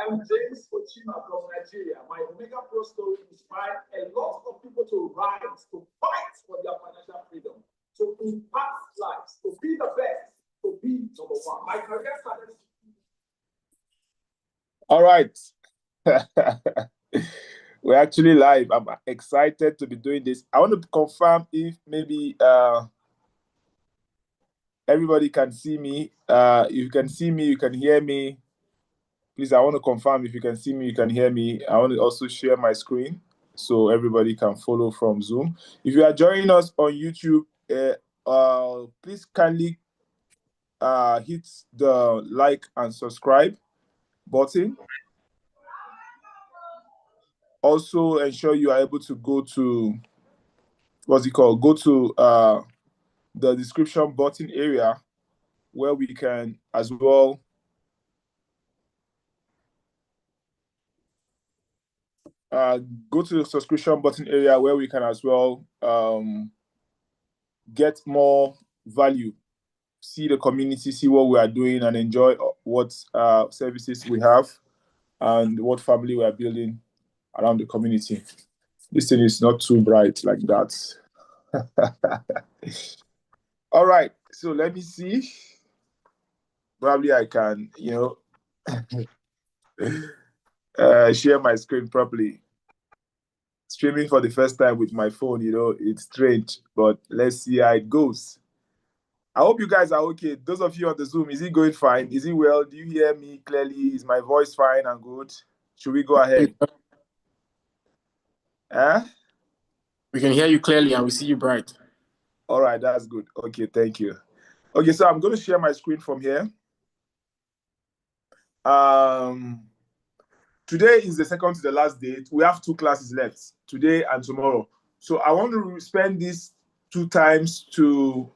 I'm James Ochima from Nigeria. My Omega Pro story inspired a lot of people to rise, to fight for their financial freedom, to impact lives, to be the best, to be number one. My career started. All right. We're actually live. I'm excited to be doing this. I want to confirm if maybe everybody can see me. If you can see me, you can hear me. Please, I want to confirm if you can see me, you can hear me. I want to also share my screen so everybody can follow from Zoom. If you are joining us on YouTube, please kindly hit the like and subscribe button. Also, ensure you are able to go to, go to the description button area where we can as well go to the subscription button area where we can as well get more value, see the community, see what we are doing, and enjoy what services we have and what family we are building around the community. This thing is not too bright like that. All right, so let me see. Probably I can, share my screen properly. Streaming for the first time with my phone, it's strange, but let's see how it goes. I hope you guys are okay. Those of you on the Zoom, is it going fine? Is it well? Do you hear me clearly? Is my voice fine and good? Should we go ahead? We can hear you clearly and we see you bright. All right, that's good. Okay, thank you. Okay, so I'm going to share my screen from here. Today is the second to the last date. We have 2 classes left, today and tomorrow. So I want to spend these 2 times to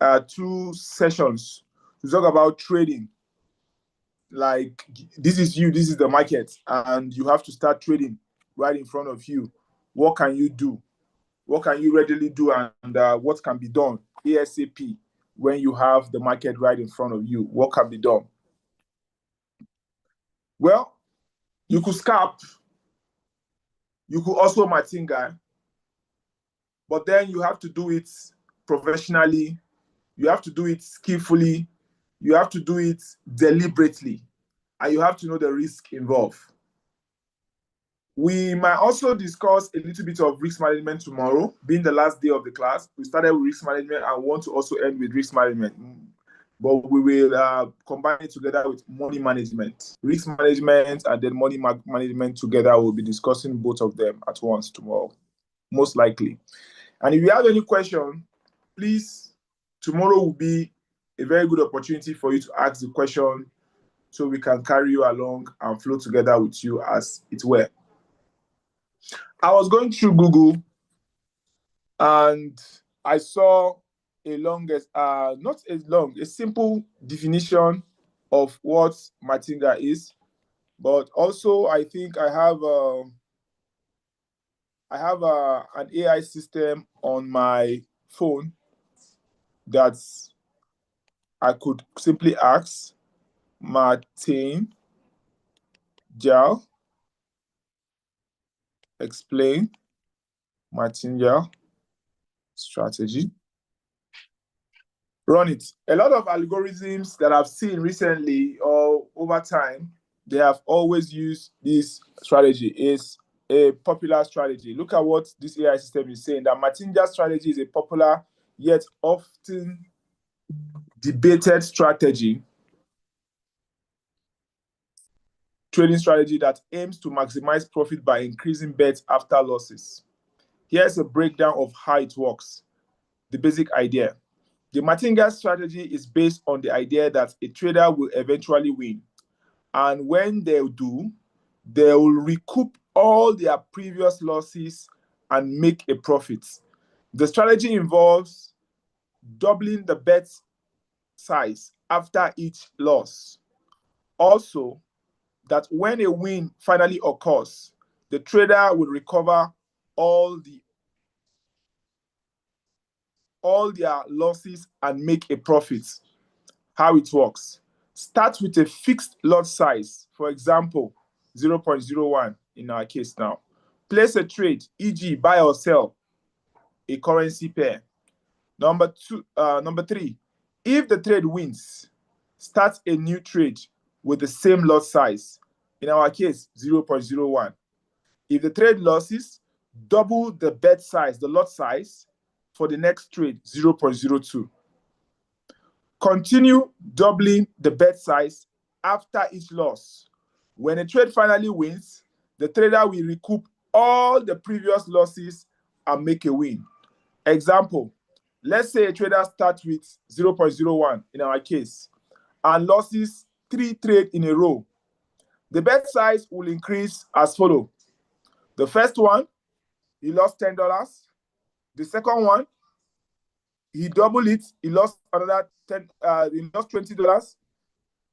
2 sessions to talk about trading. Like, this is you, this is the market, and you have to start trading right in front of you. What can you do? What can you readily do, and what can be done ASAP when you have the market right in front of you? What can be done? Well, you could scalp. You could also Martingale. But then you have to do it professionally. You have to do it skillfully. You have to do it deliberately. And you have to know the risk involved. We might also discuss a little bit of risk management tomorrow, being the last day of the class. We started with risk management and want to also end with risk management. But we will combine it together with money management. Risk management and then money management together. We'll be discussing both of them at once tomorrow, most likely. And if you have any question, please, tomorrow will be a very good opportunity for you to ask the question so we can carry you along and flow together with you as it were. I was going through Google and I saw a simple definition of what Martingale is, but also I think I have an AI system on my phone that I could simply ask Martingale, explain Martingale strategy. Run it. A lot of algorithms that I've seen recently or over time, they have always used this strategy. It's a popular strategy. Look at what this AI system is saying, that Martingale strategy is a popular yet often debated strategy, trading strategy that aims to maximize profit by increasing bets after losses. Here's a breakdown of how it works. The basic idea. The Martingale strategy is based on the idea that a trader will eventually win. And when they do, they will recoup all their previous losses and make a profit. The strategy involves doubling the bet size after each loss. Also, that when a win finally occurs, the trader will recover all their losses and make a profit. How it works. Start with a fixed lot size. For example, 0.01 in our case now. Place a trade, e.g., buy or sell a currency pair. Number 3, if the trade wins, start a new trade with the same lot size. In our case, 0.01. If the trade loses, double the bet size, the lot size, for the next trade, 0.02. Continue doubling the bet size after each loss. When a trade finally wins, the trader will recoup all the previous losses and make a win. Example, let's say a trader starts with 0.01 in our case and loses 3 trades in a row. The bet size will increase as follows. The first one, he lost $10. The second one, he doubled it. He lost another he lost $20.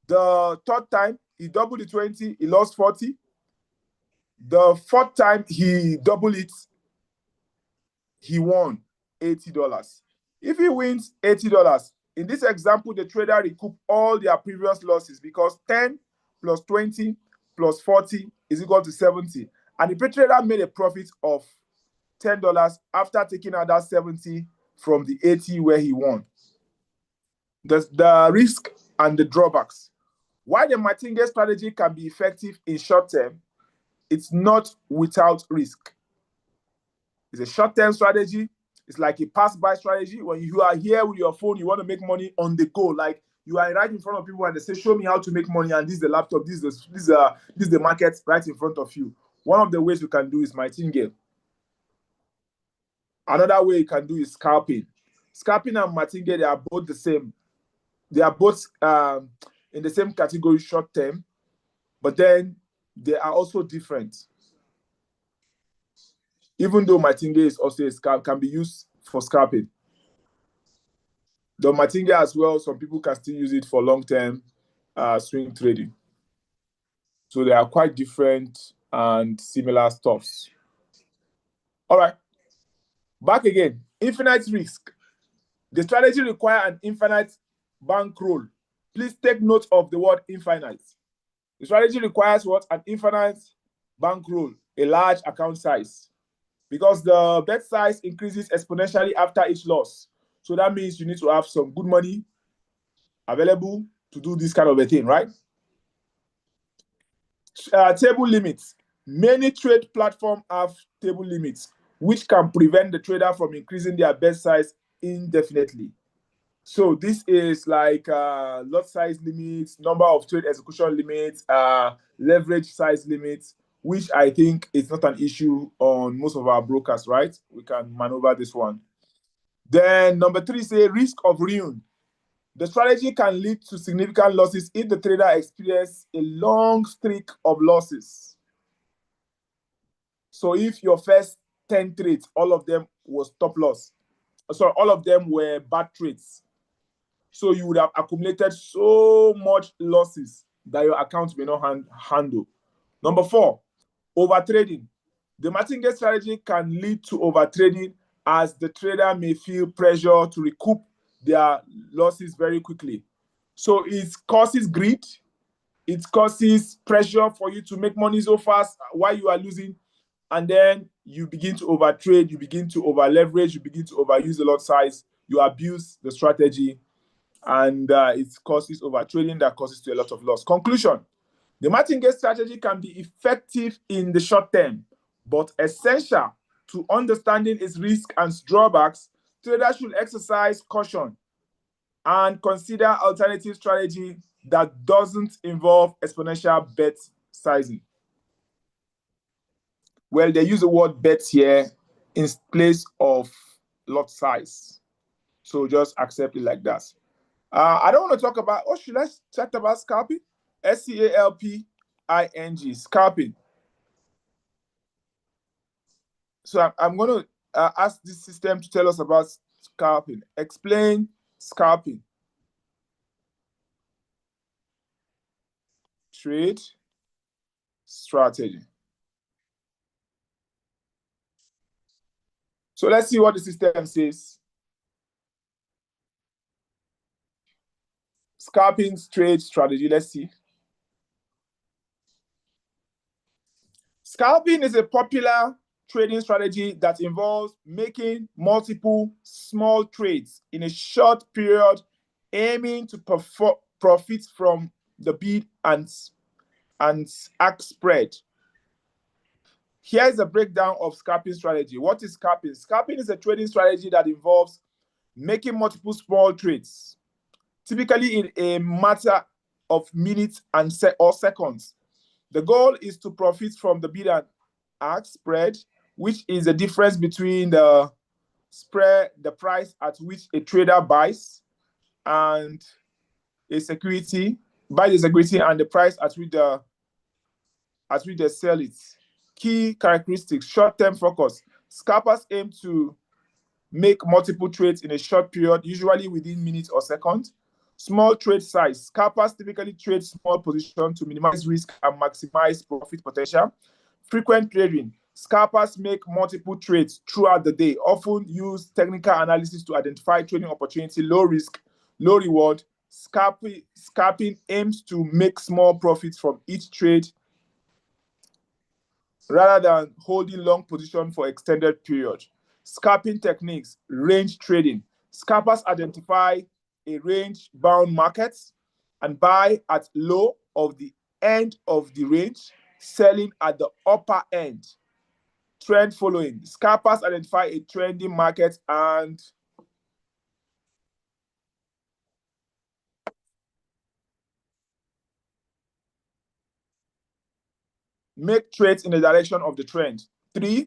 The third time, he doubled the 20. He lost 40. The fourth time, he doubled it. He won $80. If he wins $80, in this example, the trader recouped all their previous losses because 10 plus 20 plus 40 is equal to 70. And the trader made a profit of $10 after taking out that 70 from the 80 where he won. The risk and the drawbacks. Why the Martingale strategy can be effective in short term, it's not without risk. It's a short-term strategy. It's like a pass-by strategy. When you are here with your phone, you want to make money on the go. Like you are right in front of people and they say, show me how to make money. And this is the laptop, this is the market right in front of you. One of the ways you can do is Martingale. Another way you can do is scalping. Scalping and Martingale, they are both the same. They are both in the same category short term, but then they are also different. Even though Martingale is also a scalp, can be used for scalping. The Martingale as well, some people can still use it for long-term swing trading. So they are quite different and similar stuffs. All right. Back again. Infinite risk. The strategy requires an infinite bankroll. Please take note of the word infinite. The strategy requires what? An infinite bankroll, a large account size. Because the bet size increases exponentially after each loss. So that means you need to have some good money available to do this kind of a thing, right? Table limits. Many trade platforms have table limits, which can prevent the trader from increasing their bet size indefinitely. So this is like lot size limits, number of trade execution limits, leverage size limits, which I think is not an issue on most of our brokers, right? We can maneuver this one. Then number 3 say risk of ruin. The strategy can lead to significant losses if the trader experiences a long streak of losses. So if your first 10 trades, all of them was stop loss. So all of them were bad trades. So you would have accumulated so much losses that your account may not handle. Number 4, overtrading. The Martingale strategy can lead to overtrading as the trader may feel pressure to recoup their losses very quickly. So it causes greed. It causes pressure for you to make money so fast while you are losing. And then you begin to overtrade, you begin to over-leverage, you begin to overuse the lot size, you abuse the strategy, and it causes overtrading that causes to a lot of loss. Conclusion. The Martingale strategy can be effective in the short term, but essential to understanding its risks and drawbacks. Traders should exercise caution and consider alternative strategy that doesn't involve exponential bet sizing. Well, they use the word bet here in place of lot size. So just accept it like that. I don't want to talk about, should I chat about scalping? Scalping, scalping. So I'm going to ask this system to tell us about scalping. Explain scalping. Trade strategy. So let's see what the system says. Scalping trade strategy. Let's see. Scalping is a popular trading strategy that involves making multiple small trades in a short period, aiming to profit from the bid and ask spread. Here is a breakdown of scalping strategy. What is scalping? Scalping is a trading strategy that involves making multiple small trades, typically in a matter of minutes or seconds. The goal is to profit from the bid and ask spread, which is the difference between the spread, the price at which a trader buys and a security, buys the security, and the price at which they sell it. Key characteristics: short-term focus. Scalpers aim to make multiple trades in a short period, usually within minutes or seconds. Small trade size. Scalpers typically trade small positions to minimize risk and maximize profit potential. Frequent trading. Scalpers make multiple trades throughout the day, often use technical analysis to identify trading opportunity, low risk, low reward. Scalping aims to make small profits from each trade rather than holding long position for extended period. Scalping techniques, range trading. Scalpers identify a range-bound market and buy at low of the end of the range, selling at the upper end. Trend following. Scalpers identify a trending market and make trades in the direction of the trend. 3,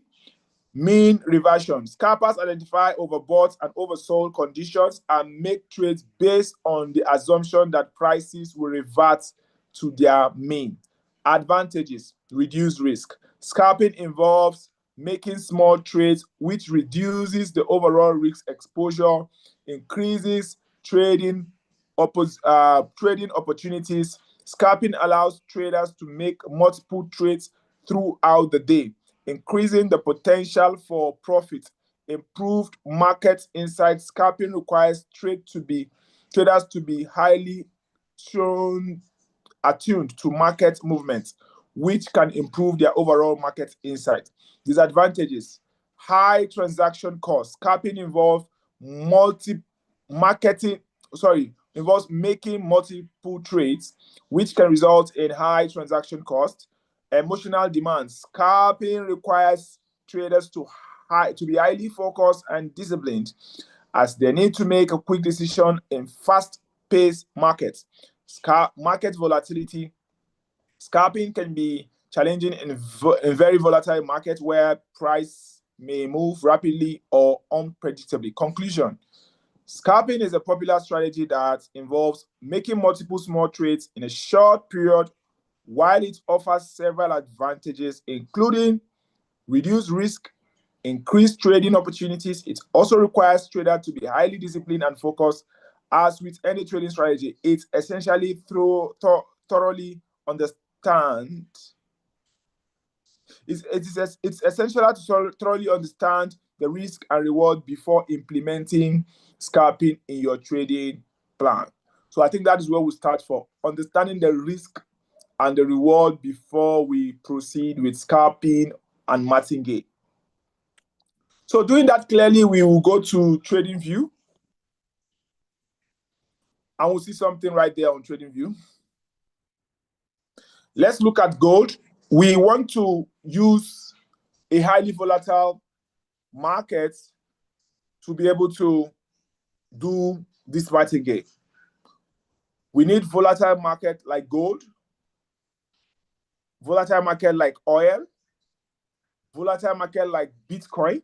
mean reversion. Scalpers identify overbought and oversold conditions and make trades based on the assumption that prices will revert to their mean. Advantages: reduce risk. Scalping involves making small trades, which reduces the overall risk exposure, increases trading opportunities. Scalping allows traders to make multiple trades throughout the day, increasing the potential for profit. Improved market insight. Scalping requires traders to be highly attuned to market movements, which can improve their overall market insight. Disadvantages: high transaction costs. Scalping involves making multiple trades, which can result in high transaction costs. Emotional demands. Scalping requires traders to be highly focused and disciplined, as they need to make a quick decision in fast-paced markets. Market volatility. Scalping can be challenging in very volatile markets where price may move rapidly or unpredictably. Conclusion: scalping is a popular strategy that involves making multiple small trades in a short period. While it offers several advantages, including reduced risk, increased trading opportunities, it also requires traders to be highly disciplined and focused. As with any trading strategy, it's essentially thoroughly understand. It's essential to thoroughly understand the risk and reward before implementing scalping in your trading plan. So I think that is where we start for understanding the risk and the reward before we proceed with scalping and Martingale. So doing that clearly, we will go to TradingView and we'll see something right there on TradingView. Let's look at gold. We want to use a highly volatile market to be able to do this Martingale. We need volatile market like gold, volatile market like oil, volatile market like Bitcoin.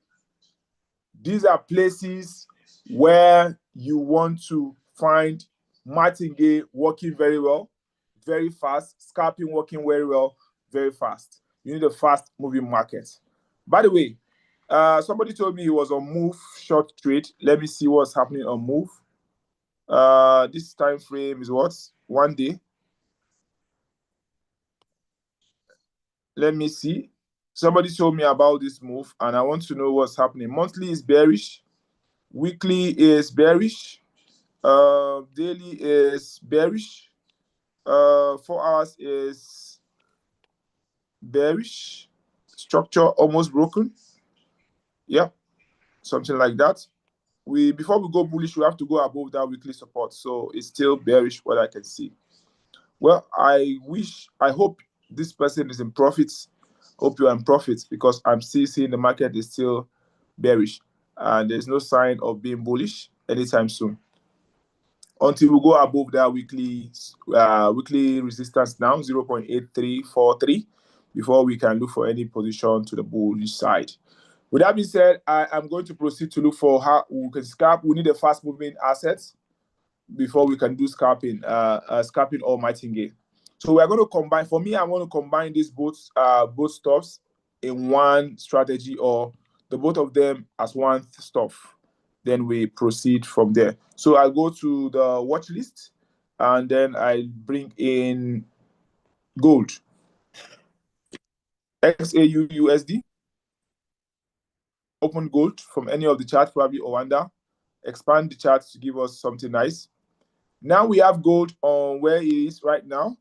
These are places where you want to find Martingale working very well, very fast, scalping working very well, very fast. You need a fast moving market. By the way, somebody told me he was on move short trade. Let me see what's happening on move. This time frame is what? 1 day. Let me see. Somebody told me about this move and I want to know what's happening. Monthly is bearish. Weekly is bearish. Daily is bearish. 4 hours is bearish. structure almost broken. Yeah, something like that. Before we go bullish, we have to go above that weekly support. So it's still bearish what I can see. Well, I hope this person is in profits. Hope you're in profits, because I'm still seeing the market is still bearish and there's no sign of being bullish anytime soon until we go above that weekly resistance now, 0.8343, before we can look for any position to the bullish side. With that being said, I am going to proceed to look for how we can scalp. We need a fast moving assets before we can do scalping, scalping or martingale. So we're going to combine. For me, I want to combine these both stuffs in one strategy, or the both of them as one stuff. Then we proceed from there. So I go to the watch list, and then I bring in gold, XAUUSD. Open gold from any of the charts, probably Owanda. Expand the chart to give us something nice. Now we have gold on where it is right now.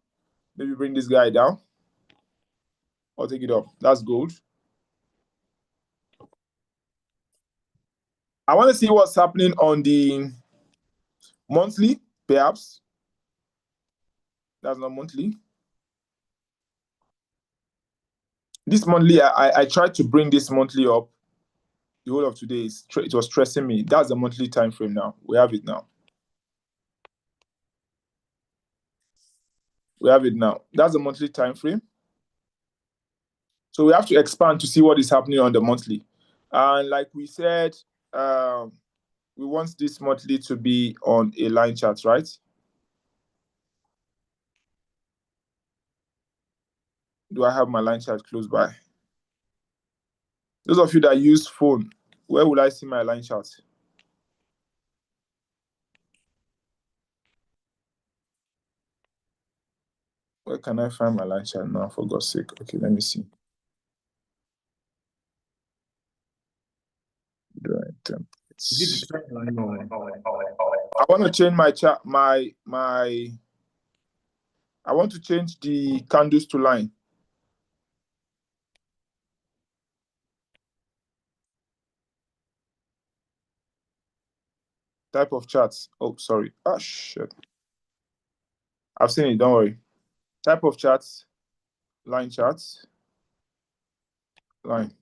Maybe bring this guy down or take it up. That's gold. I want to see what's happening on the monthly, perhaps. That's not monthly. This monthly, I tried to bring this monthly up. The whole of today, it was stressing me. That's the monthly time frame now. We have it now. We have it now. That's the monthly time frame. So we have to expand to see what is happening on the monthly. And like we said, we want this monthly to be on a line chart, right? Do I have my line chart close by? Those of you that use phone, where will I see my line chart? Where can I find my line chart now, for God's sake? Okay, let me see. I want to change my chart, I want to change the candles to line. Type of charts. Oh, sorry. Oh, shit. I've seen it, don't worry. Type of charts, line charts, line.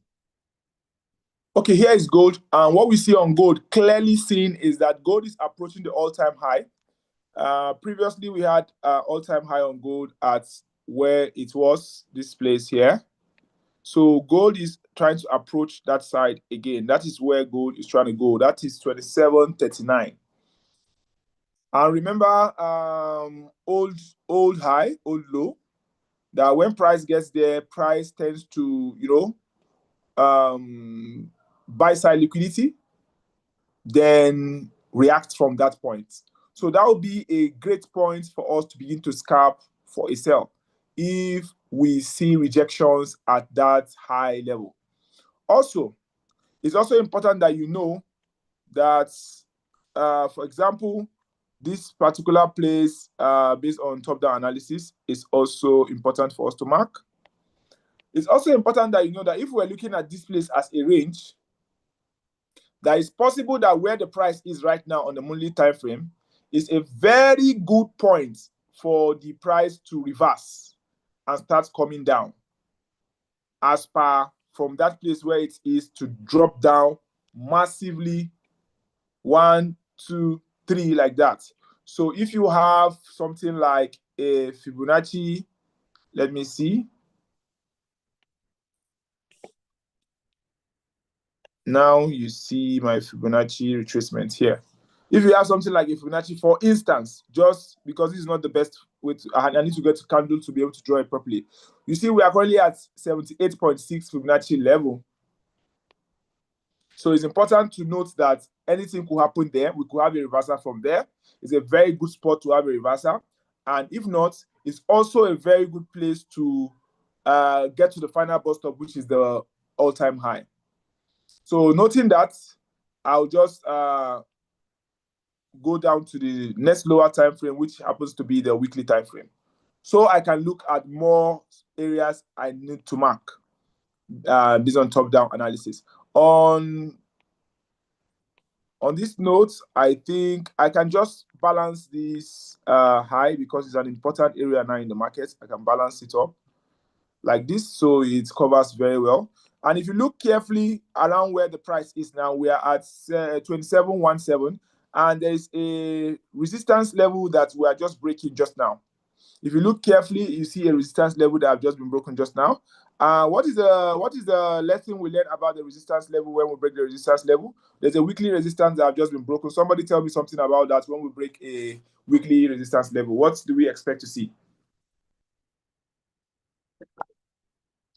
Okay, here is gold. And what we see on gold, clearly seen, is that gold is approaching the all-time high. Previously, we had all-time high on gold at where it was, this place here. So gold is trying to approach that side again. That is where gold is trying to go. That is 27.39. And remember, old high, old low, that when price gets there, price tends to, buy side liquidity, then react from that point. So that would be a great point for us to begin to scalp for a sell if we see rejections at that high level. Also, it's also important that you know that, for example, this particular place, based on top-down analysis, is also important for us to mark. It's also important that you know that if we're looking at this place as a range, that it's possible that where the price is right now on the monthly time frame is a very good point for the price to reverse and start coming down, as per from that place where it is to drop down massively, 1, 2, 3, like that. So if you have something like a Fibonacci, let me see. Now you see my Fibonacci retracement here. If you have something like a Fibonacci, for instance, just because this is not the best way to, I need to get to candle to be able to draw it properly. You see, we are currently at 78.6 Fibonacci level. So it's important to note that anything could happen there. We could have a reversal from there. It's a very good spot to have a reversal. And if not, it's also a very good place to get to the final bus stop, which is the all-time high. So noting that, I'll just go down to the next lower time frame, which happens to be the weekly time frame. So I can look at more areas I need to mark. based on top-down analysis. On this note, I think I can just balance this high because it's an important area now in the market. I can balance it up like this, so it covers very well. And if you look carefully around where the price is now, we are at 2717, and there is a resistance level that we are just breaking just now. If you look carefully, you see a resistance level that have just been broken just now. What is the lesson we learned about the resistance level when we break the resistance level? There's a weekly resistance that have just been broken. Somebody tell me something about that when we break a weekly resistance level. What do we expect to see?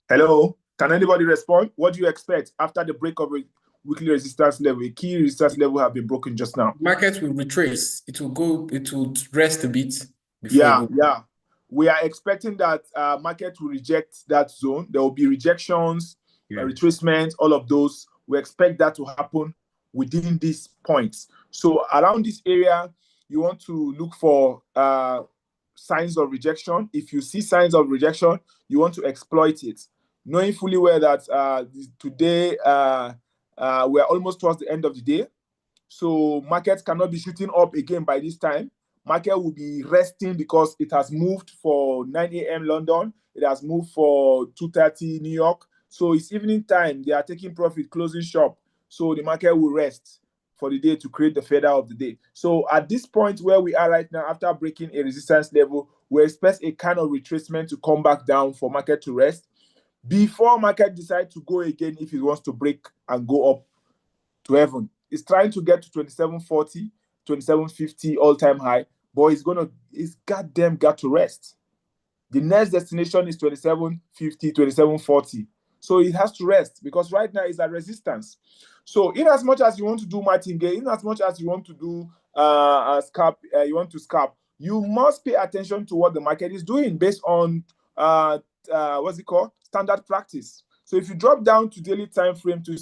Hello? Can anybody respond? What do you expect after the break of a weekly resistance level? A key resistance level have been broken just now. Market will retrace. It will rest a bit before yeah. We are expecting that market will reject that zone. There will be rejections, retracements, all of those. We expect that to happen within these points. So around this area, you want to look for signs of rejection. If you see signs of rejection, you want to exploit it, knowing fully well that today we are almost towards the end of the day. So markets cannot be shooting up again by this time. Market will be resting because it has moved for 9 a.m. London. It has moved for 2:30 New York. So it's evening time. They are taking profit, closing shop. So the market will rest for the day to create the feather of the day. So at this point where we are right now, after breaking a resistance level, we expect a kind of retracement to come back down for market to rest before market decides to go again if it wants to break and go up to heaven. It's trying to get to 2740, 2750 all-time high, but it's goddamn got to rest. The next destination is 2750, 2740. So it has to rest because right now it's at resistance. So in as much as you want to do Martingale, in as much as you want to do scalp, you must pay attention to what the market is doing based on standard practice. So if you drop down to daily time frame to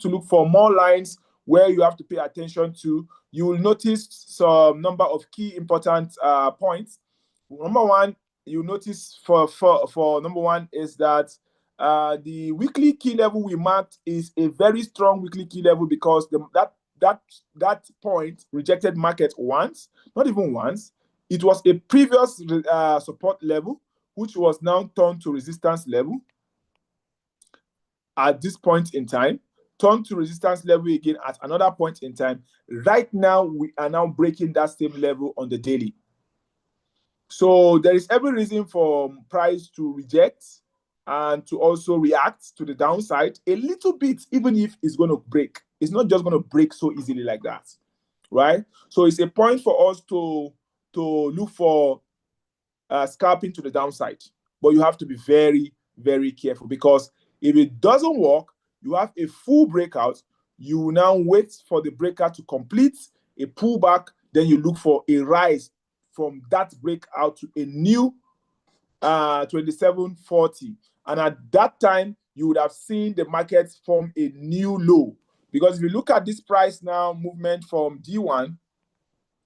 look for more lines where you have to pay attention to, you will notice some number of key important points. Number one, you notice for number one is that the weekly key level we marked is a very strong weekly key level because that point rejected market once, not even once. It was a previous support level, which was now turned to resistance level at this point in time, turn to resistance level again at another point in time. Right now, we are now breaking that same level on the daily. So there is every reason for price to reject and to also react to the downside a little bit, even if it's going to break. It's not just going to break so easily like that, right? So it's a point for us to look for scalping to the downside. But you have to be very, very careful because if it doesn't work, you have a full breakout. You now wait for the breakout to complete a pullback. Then you look for a rise from that breakout to a new 2740. And at that time, you would have seen the market form a new low. Because if you look at this price now movement from D1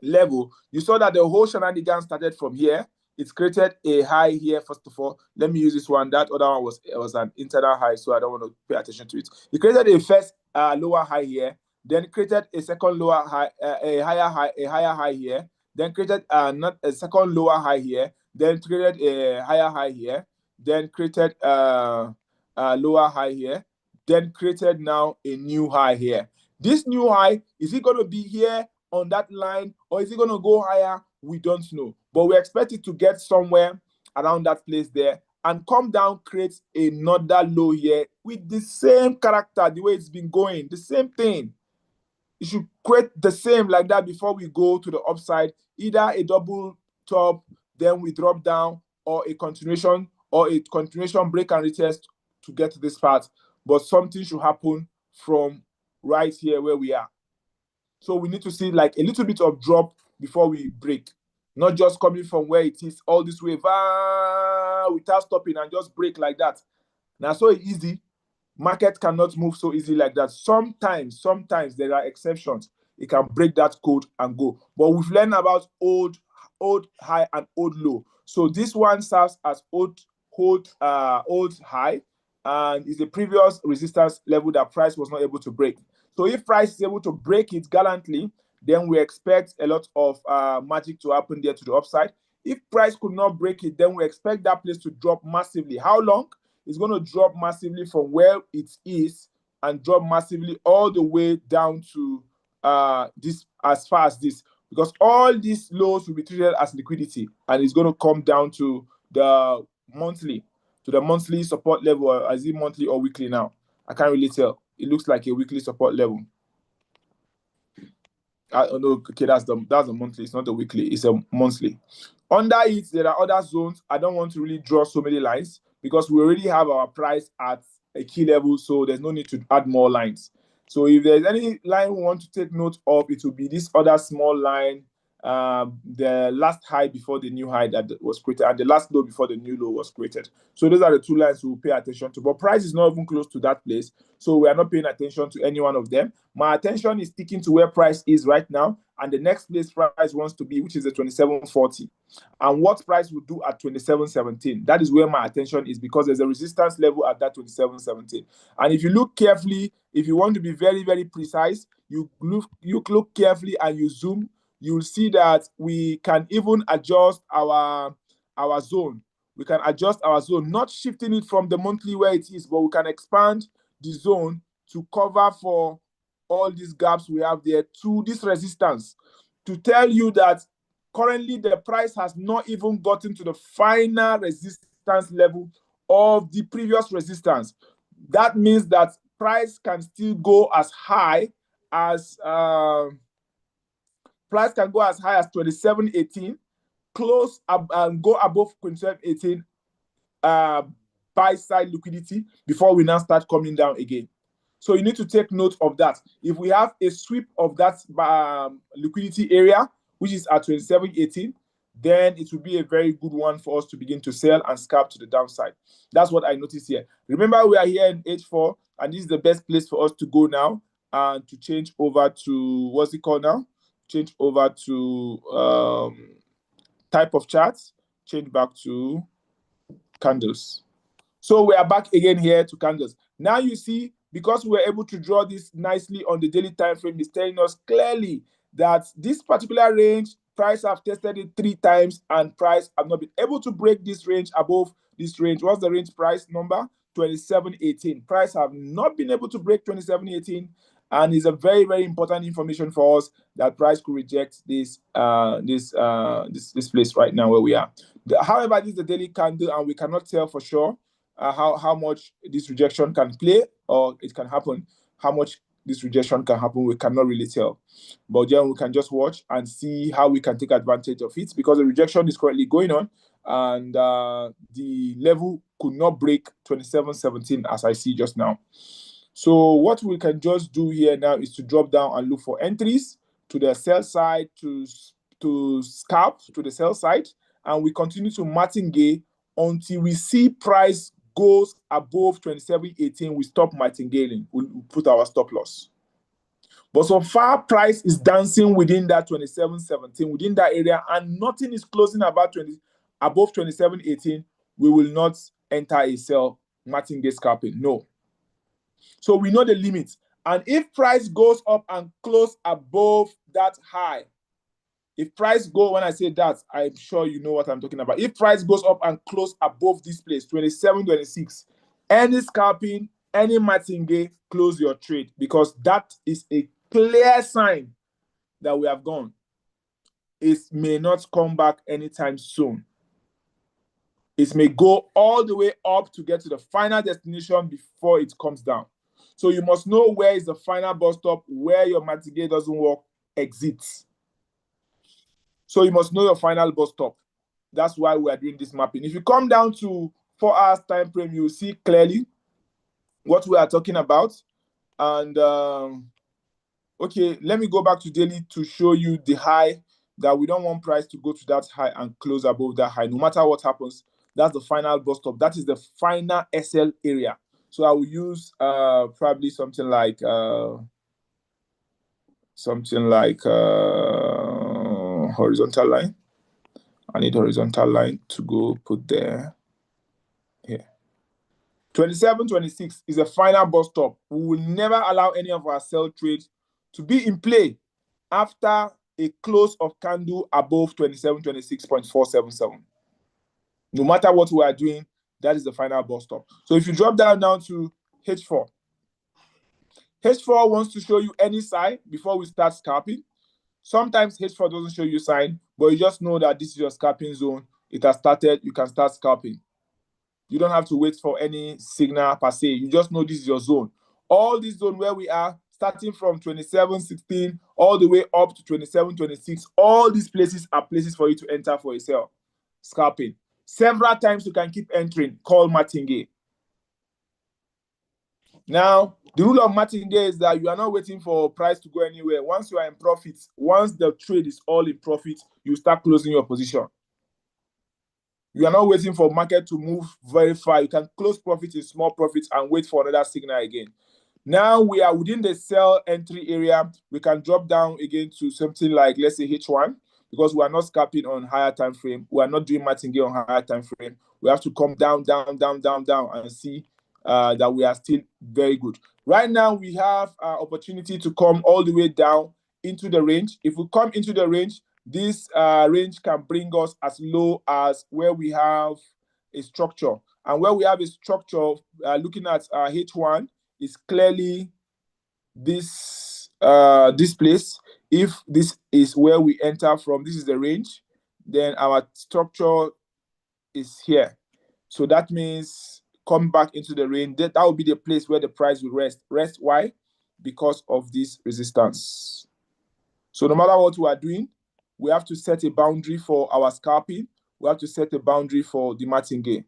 level, you saw that the whole shenanigans started from here. It's created a high here, first of all. Let me use this one. That other one was an internal high, so I don't want to pay attention to it. It created a first lower high here, then created a second lower high, a higher high here, then created not a second lower high here, then created a higher high here, then created a lower high here, then created now a new high here. This new high, is it going to be here on that line, or is it going to go higher? We don't know, but we expect it to get somewhere around that place there and come down, create another low here with the same character, the way it's been going, the same thing. It should create the same like that before we go to the upside, either a double top, then we drop down, or a continuation break and retest to get to this part. But something should happen from right here where we are. So we need to see like a little bit of drop before we break, not just coming from where it is all this way without stopping and just break like that. Now, so easy. Market cannot move so easy like that. Sometimes there are exceptions. It can break that code and go. But we've learned about old high and old low. So this one serves as old high, and is the previous resistance level that price was not able to break. So if price is able to break it gallantly, then we expect a lot of magic to happen there to the upside. If price could not break it, then we expect that place to drop massively. How long? It's going to drop massively from where it is and drop massively all the way down to this, as far as this, because all these lows will be treated as liquidity, and it's going to come down to the monthly support level. Or is it monthly or weekly now? I can't really tell. It looks like a weekly support level. Oh no, okay, that's the monthly. It's not the weekly. It's a monthly. Under it, there are other zones. I don't want to really draw so many lines because we already have our price at a key level, so there's no need to add more lines. So if there's any line we want to take note of, it will be this other small line, the last high before the new high that was created, and the last low before the new low was created. So those are the two lines we'll pay attention to. But price is not even close to that place, so we are not paying attention to any one of them. My attention is sticking to where price is right now, and the next place price wants to be, which is the 27.40, and what price will do at 27.17. That is where my attention is, because there's a resistance level at that 27.17. And if you look carefully, if you want to be very, very precise, you look carefully and you zoom, you'll see that we can even adjust our zone. We can adjust our zone, not shifting it from the monthly where it is, but we can expand the zone to cover for all these gaps we have there to this resistance, to tell you that currently the price has not even gotten to the final resistance level of the previous resistance. That means that price can still go as high as price can go as high as 27.18, close up and go above 27.18 buy side liquidity before we now start coming down again. So you need to take note of that. If we have a sweep of that liquidity area, which is at 27.18, then it will be a very good one for us to begin to sell and scalp to the downside. That's what I noticed here. Remember, we are here in H4, and this is the best place for us to go now and to change over to, what's it called now? Change over to type of charts, change back to candles. So we are back again here to candles. Now you see, because we're able to draw this nicely on the daily time frame, it's telling us clearly that this particular range, price have tested it 3 times and price have not been able to break this range above this range. What's the range price number? 27.18. Price have not been able to break 27.18, and it's a very, very important information for us that price could reject this place right now where we are. However, this is the daily candle, and we cannot tell for sure how much this rejection can play, or it can happen. How much this rejection can happen, we cannot really tell. But then we can just watch and see how we can take advantage of it, because the rejection is currently going on, and the level could not break 27.17 as I see just now. So what we can just do here now is to drop down and look for entries to the sell side, to scalp to the sell side, and we continue to martingale until we see price goes above 27.18. We stop martingale. We'll put our stop loss. But so far, price is dancing within that 27.17, within that area, and nothing is closing above 27.18. We will not enter a sell martingale scalping. No. So we know the limits. And if price goes up and close above that high, if price go, when I say that, I'm sure you know what I'm talking about. If price goes up and close above this place, 27.26, any scalping, any martingale, close your trade, because that is a clear sign that we have gone. It may not come back anytime soon. It may go all the way up to get to the final destination before it comes down. So you must know where is the final bus stop, where your martingale doesn't work, exits. So you must know your final bus stop. That's why we are doing this mapping. If you come down to 4 hours time frame, you will see clearly what we are talking about. And okay, let me go back to daily to show you the high, that we don't want price to go to that high and close above that high. No matter what happens, that's the final bus stop. That is the final SL area. So I will use probably something like horizontal line. I need horizontal line to go put there, here, 27, 26 is a final bus stop. We will never allow any of our sell trades to be in play after a close of candle above 27, 26.477. No matter what we are doing, that is the final bus stop. So if you drop down to H4, H4 wants to show you any sign before we start scalping. Sometimes H4 doesn't show you sign, but you just know that this is your scalping zone. It has started. You can start scalping. You don't have to wait for any signal per se. You just know this is your zone. All this zone where we are, starting from 27.16 all the way up to 27.26, all these places are places for you to enter for a sell. Scalping. Several times you can keep entering. Call Martingale. Now, the rule of Martingale is that you are not waiting for price to go anywhere. Once you are in profit, once the trade is all in profit, you start closing your position. You are not waiting for market to move very far. You can close profit in small profits and wait for another signal again. Now we are within the sell entry area. We can drop down again to something like, let's say, H1, because we are not scalping on higher time frame. We are not doing Martingale on higher time frame. We have to come down, and see that we are still very good. Right now, we have opportunity to come all the way down into the range. If we come into the range, this range can bring us as low as where we have a structure. And where we have a structure, looking at H1, is clearly this this place. If this is where we enter from, this is the range, then our structure is here. So that means come back into the range. That will be the place where the price will rest. Rest why? Because of this resistance. So no matter what we are doing, we have to set a boundary for our scalping. We have to set a boundary for the Martingale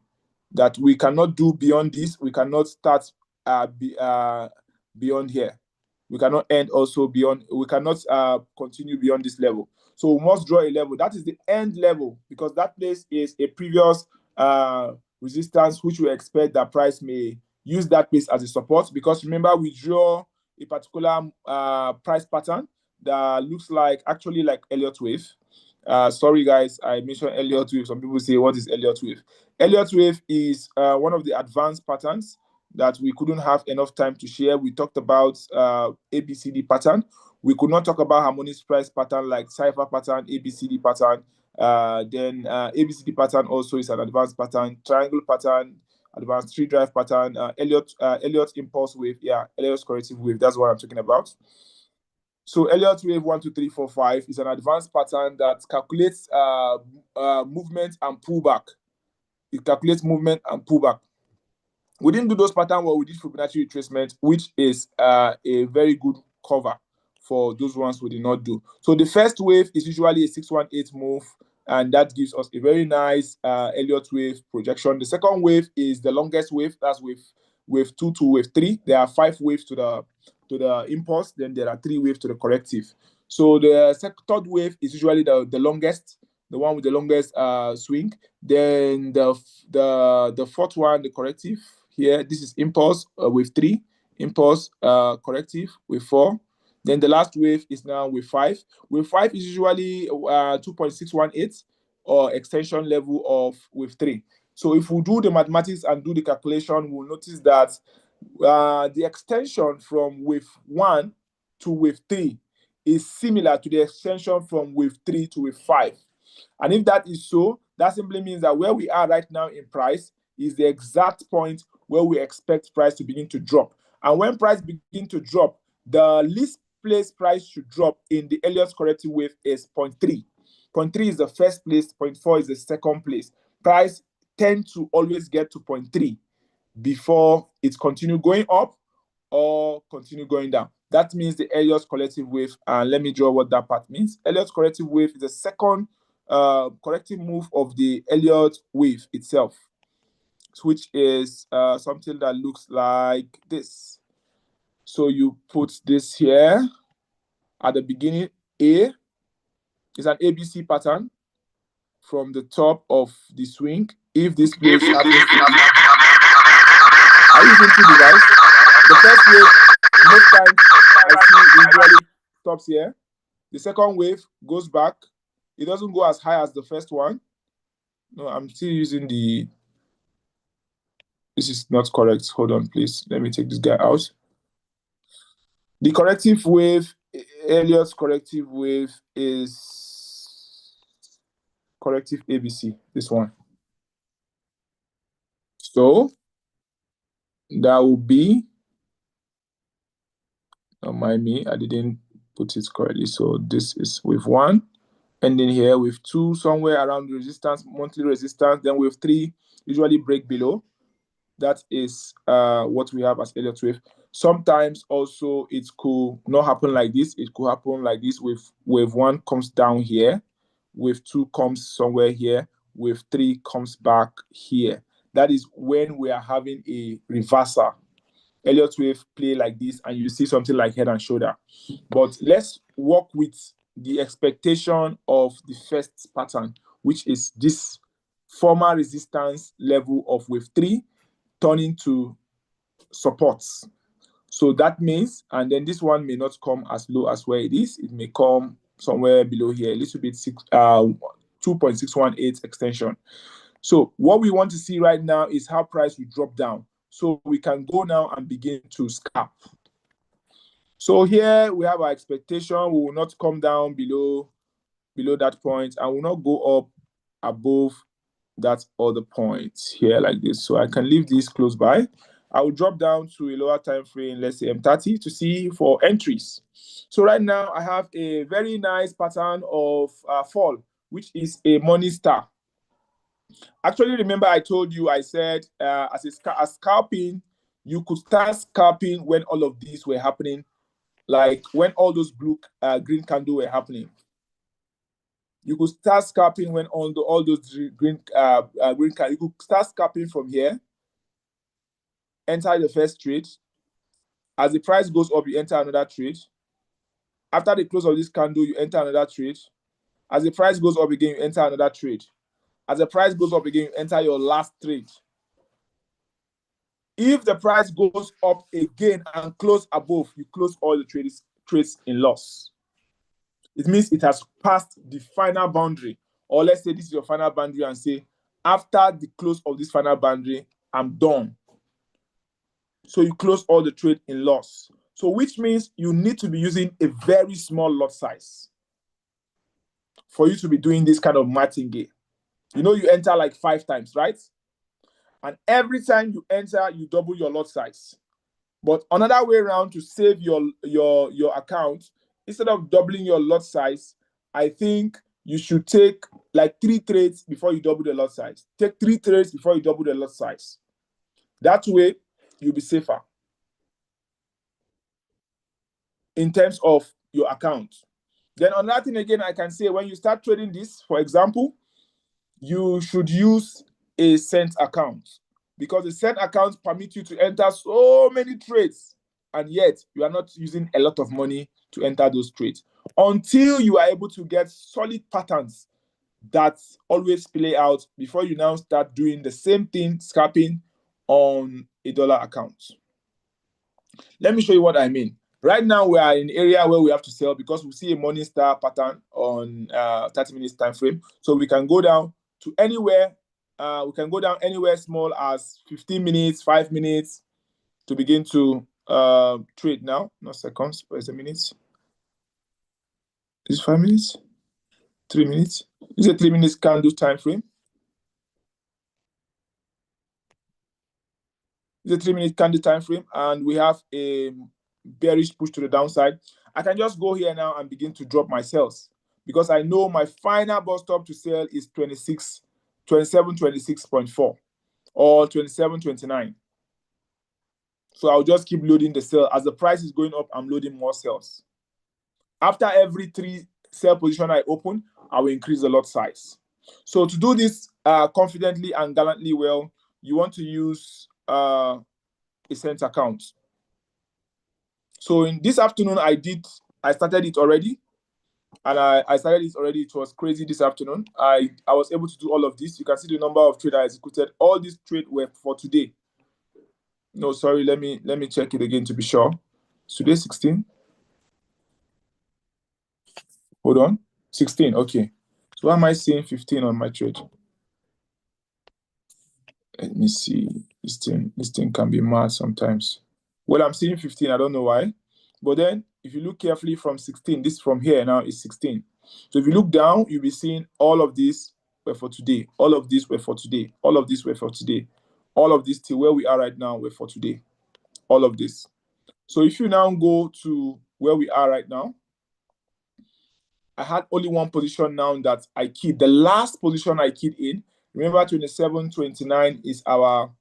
that we cannot do beyond this. We cannot start beyond here. We cannot end also beyond. We cannot continue beyond this level. So we must draw a level. That is the end level, because that place is a previous resistance, which we expect that price may use that place as a support. Because remember, we draw a particular price pattern that looks like actually like Elliott wave. Sorry guys, I mentioned Elliott wave. Some people say, what is Elliott wave? Elliott wave is one of the advanced patterns that we couldn't have enough time to share. We talked about ABCD pattern. We could not talk about harmonious price pattern like cipher pattern, ABCD pattern. Then ABCD pattern also is an advanced pattern. Triangle pattern, advanced tree drive pattern, Elliott impulse wave. Yeah, Elliott's corrective wave. That's what I'm talking about. So Elliott wave 1, 2, 3, 4, 5 is an advanced pattern that calculates movement and pullback. It calculates movement and pullback. We didn't do those patterns where we did Fibonacci retracement, which is a very good cover for those ones we did not do. So the first wave is usually a 618 move, and that gives us a very nice Elliott wave projection. The second wave is the longest wave. That's wave 2 to wave 3. There are 5 waves to the impulse. Then there are 3 waves to the corrective. So the third wave is usually the longest, the one with the longest swing. Then the fourth one, the corrective. Here, this is impulse wave 3, impulse corrective wave 4. Then the last wave is now wave 5. Wave 5 is usually 2.618 or extension level of wave 3. So if we do the mathematics and do the calculation, we'll notice that the extension from wave 1 to wave 3 is similar to the extension from wave 3 to wave 5. And if that is so, that simply means that where we are right now in price is the exact point where we expect price to begin to drop. And when price begin to drop, the least place price should drop in the Elliott's corrective wave is 0.3. 0.3 is the first place, 0.4 is the second place. Price tend to always get to 0.3 before it continue going up or continue going down. That means the Elliott's corrective wave, and let me draw what that part means. Elliott's corrective wave is the second corrective move of the Elliott wave itself, which is something that looks like this. So you put this here at the beginning. A is an ABC pattern from the top of the swing. If this place happens to be, are you using two devices? The first wave, most times I see usually stops here. The second wave goes back. It doesn't go as high as the first one. No, I'm still using the This is not correct. Hold on, please. Let me take this guy out. The corrective wave, Elliot's corrective wave is corrective ABC, this one. So that will be, don't mind me, I didn't put it correctly. So this is wave 1, ending here with 2 somewhere around resistance, monthly resistance. Then wave 3 usually break below. That is what we have as Elliott wave. Sometimes also it could not happen like this. It could happen like this. With wave 1 comes down here, wave 2 comes somewhere here, wave 3 comes back here. That is when we are having a reversal. Elliott wave play like this, and you see something like head and shoulder. But let's work with the expectation of the first pattern, which is this former resistance level of wave 3 turning to supports. So that means, and then this one may not come as low as where it is. It may come somewhere below here, a little bit, 2.618 extension. So what we want to see right now is how price will drop down. So we can go now and begin to scalp. So here we have our expectation. We will not come down below that point, and will not go up above that other point here like this. So I can leave this close by. I will drop down to a lower time frame, let's say M30, to see for entries. So right now I have a very nice pattern of fall, which is a morning star. Actually, remember I told you, I said as scalping, you could start scalping when all of these were happening, like when all those green candles were happening. You could start scalping when all those green candles. You could start scalping from here, enter the first trade. As the price goes up, you enter another trade. After the close of this candle, you enter another trade. As the price goes up again, you enter another trade. As the price goes up again, you enter your last trade. If the price goes up again and close above, you close all the trades in loss. It means it has passed the final boundary. Or let's say this is your final boundary and say, after the close of this final boundary, I'm done. So you close all the trade in loss. So which means you need to be using a very small lot size for you to be doing this kind of martingale. You know, you enter like 5 times, right? And every time you enter, you double your lot size. But another way around to save your account, instead of doubling your lot size, I think you should take like 3 trades before you double the lot size. Take 3 trades before you double the lot size. That way, you'll be safer in terms of your account. Then another thing again, I can say, when you start trading this, for example, you should use a cent account, because the cent account permits you to enter so many trades, and yet you are not using a lot of money to enter those trades until you are able to get solid patterns that always play out before you now start doing the same thing, scalping on a dollar account. Let me show you what I mean. Right now, we are in an area where we have to sell because we see a morning star pattern on 30 minutes time frame. So we can go down to anywhere. We can go down anywhere small as 15 minutes, 5 minutes to begin to trade now. Not seconds, but it's a minutes. Is it 5 minutes? 3 minutes? It's a 3 minutes candle time frame. It's a 3 minute candle time frame, and we have a bearish push to the downside. I can just go here now and begin to drop my sales because I know my final bus stop to sell is 27.26.4 or 27.29. So I'll just keep loading the sell. As the price is going up, I'm loading more sales. After every 3 sell position I open, I will increase the lot size. So to do this confidently and gallantly well, you want to use a cent account. So in this afternoon, I started it already. And I started it already. It was crazy this afternoon. I was able to do all of this. You can see the number of trades I executed. All these trades were for today. No, sorry, let me check it again to be sure. Today 16. Hold on. 16, okay. So why am I seeing 15 on my trade? Let me see. This thing can be mad sometimes. Well, I'm seeing 15. I don't know why. But then, if you look carefully from 16, this from here now is 16. So if you look down, you'll be seeing all of these were for today. All of these were for today. All of these were for today. All of this till where we are right now were for today. All of this. So if you now go to where we are right now, I had only one position now that I keyed. The last position I keyed in, remember 27, 29 is our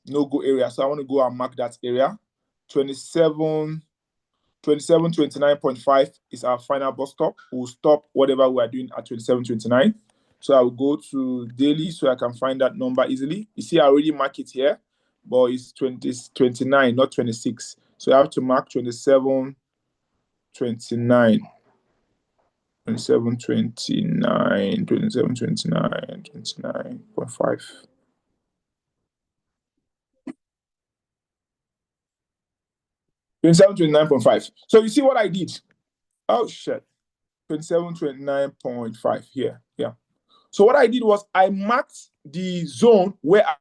no-go area. So I want to go and mark that area. 27, 29.5 is our final bus stop. We'll stop whatever we are doing at 27, 29. So I will go to daily so I can find that number easily. You see, I already mark it here, but it's 29, not 26. So I have to mark 27, 29. 27, 29, 27, 29, 29.5. $27, 29.5. So you see what I did? Oh shit. 27, 29.5 here. Yeah. So what I did was I marked the zone where I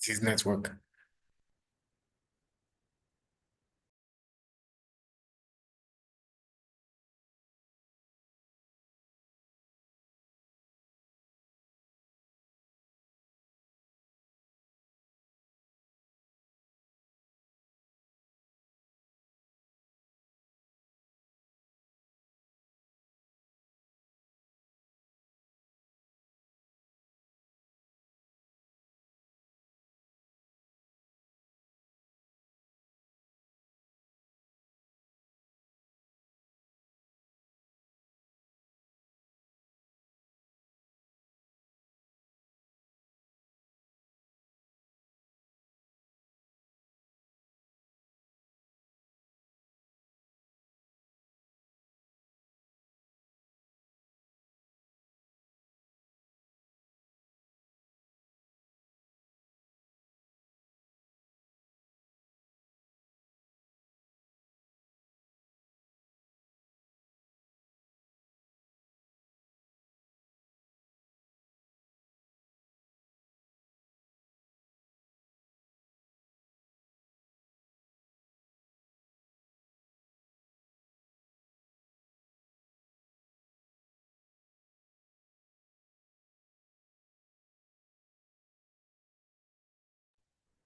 His network.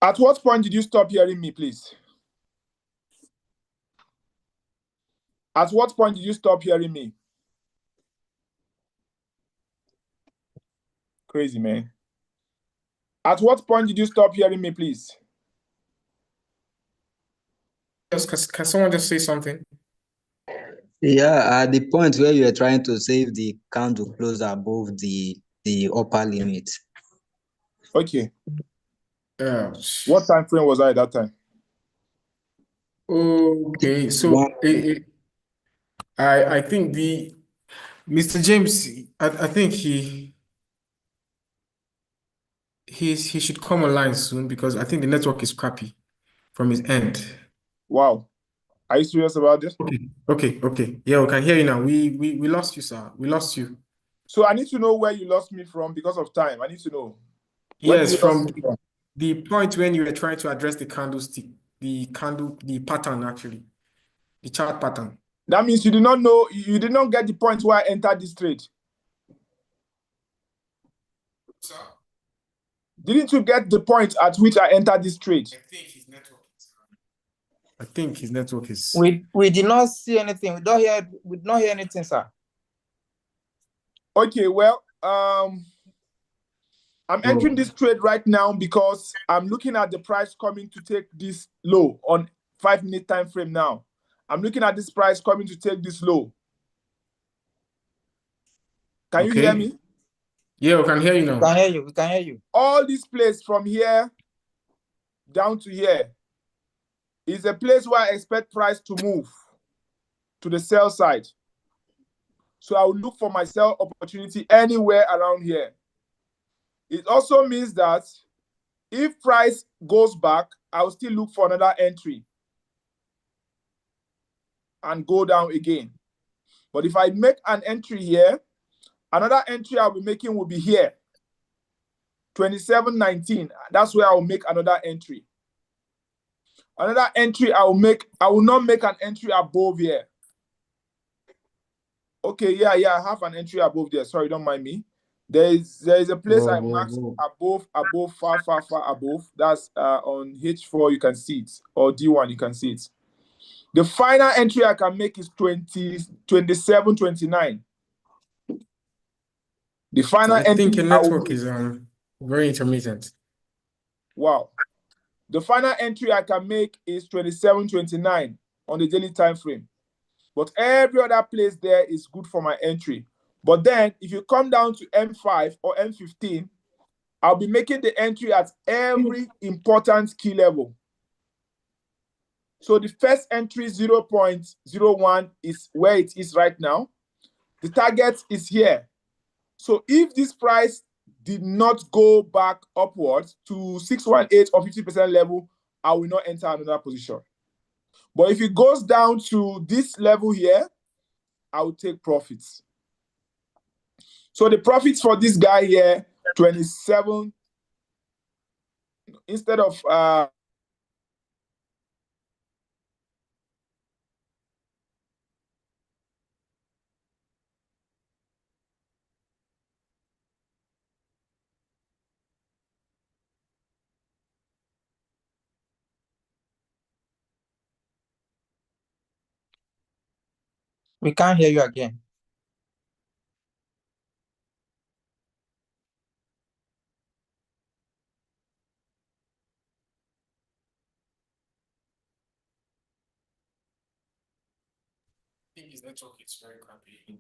At what point did you stop hearing me, please? At what point did you stop hearing me? Crazy, man. At what point did you stop hearing me, please? Can someone just say something? Yeah, at the point where you are trying to save the candle close above the upper limit. Okay. Yeah. What time frame was I at that time? Okay, so I think the Mr. James, I think he should come online soon because I think the network is crappy from his end. Wow. Are you serious about this? Okay. Yeah, we can hear you now. We lost you, sir. We lost you. So I need to know where you lost me from because of time. I need to know. Where did Yes, you lose from me from? the point when you were trying to address the candlestick, the pattern actually, the chart pattern. That means you did not know, you did not get the point where I entered this trade. Sir? Didn't you get the point at which I entered this trade? I think his network is. We did not see anything. We did not hear anything, sir. Okay, well, I'm entering this trade right now because I'm looking at the price coming to take this low on 5-minute time frame now. I'm looking at this price coming to take this low. Can you hear me? Yeah, we can hear you now. We can hear you. All this place from here down to here is a place where I expect price to move to the sell side. So I will look for my sell opportunity anywhere around here. It also means that if price goes back, I will still look for another entry and go down again. But if I make an entry here, another entry I'll be making will be here, 27.19. That's where I'll make another entry. Another entry I will not make an entry above here. Okay, yeah, I have an entry above there. Sorry, don't mind me. There is a place I marked above, far above. That's on H4, you can see it, or D1, you can see it. The final entry I can make is 27.29. The final I entry think your network is very intermittent. Wow. The final entry I can make is 27.29 on the daily time frame. But every other place there is good for my entry. But then if you come down to M5 or M15, I'll be making the entry at every important key level. So the first entry, 0.01, is where it is right now. The target is here. So if this price did not go back upwards to 618 or 50% level, I will not enter another position. But if it goes down to this level here, I will take profits. So the profits for this guy here, 27, instead of We can't hear you again. I think his network is very crappy.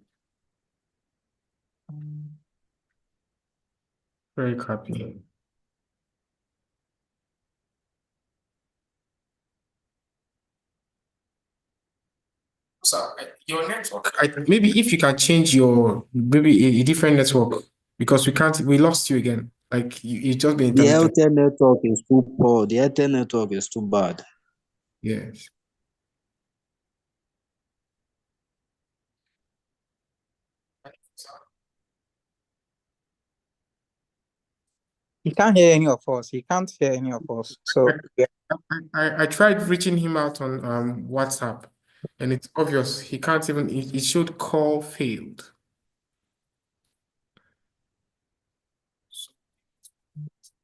Very crappy. So your network, maybe if you can change your maybe a different network because we lost you again. Like you just been The intermittent. Airtel network is too poor. The Airtel network is too bad. Yes. He can't hear any of us. He can't hear any of us. So yeah. I tried reaching him out on WhatsApp, and it's obvious he can't even. It showed call failed.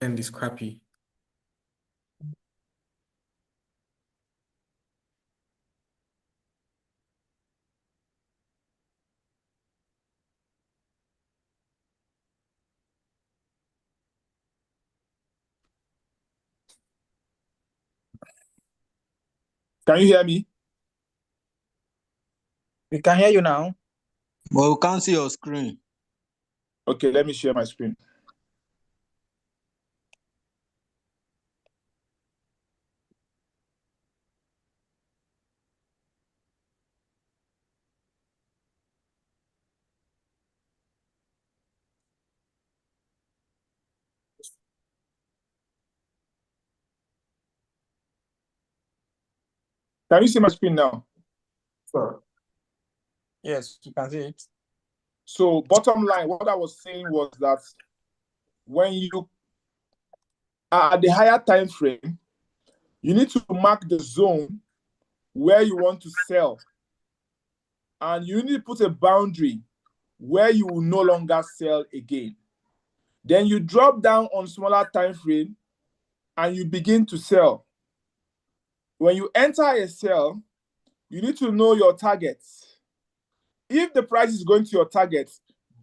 And it's crappy. can you hear me? We can hear you now. But we can't see your screen. Okay, let me share my screen. Can you see my screen now? Sure. Yes, you can see it. So bottom line, what I was saying was that when you are at the higher time frame, you need to mark the zone where you want to sell. And you need to put a boundary where you will no longer sell again. Then you drop down on smaller time frame and you begin to sell. When you enter a sell, you need to know your targets. If the price is going to your target,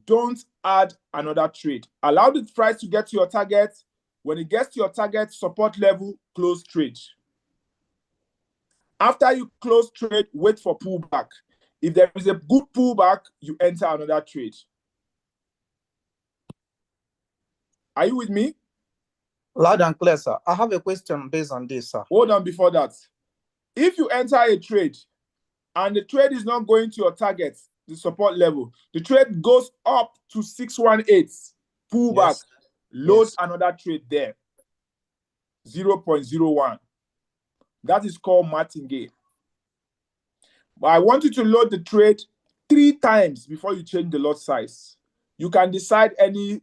don't add another trade. Allow the price to get to your target. When it gets to your target support level, close trade. After you close trade, wait for pullback. If there is a good pullback, you enter another trade. Are you with me? Loud and clear, sir. I have a question based on this, sir. Hold on before that. If you enter a trade and the trade is not going to your target, the support level, the trade goes up to 618, pullback, Yes. load Yes. another trade there, 0.01. That is called Martingale. But I want you to load the trade 3 times before you change the lot size. You can decide any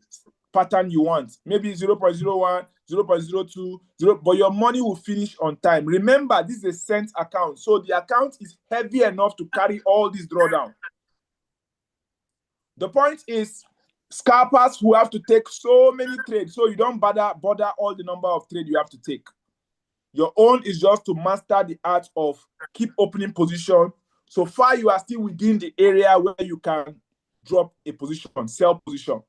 pattern you want, maybe 0.01, 0.02, but your money will finish on time. Remember, this is a cent account, so the account is heavy enough to carry all this drawdown. The point is, scalpers who have to take so many trades, so you don't bother all the number of trades you have to take. Your own is just to master the art of keep opening position. So far, you are still within the area where you can drop a position, sell position.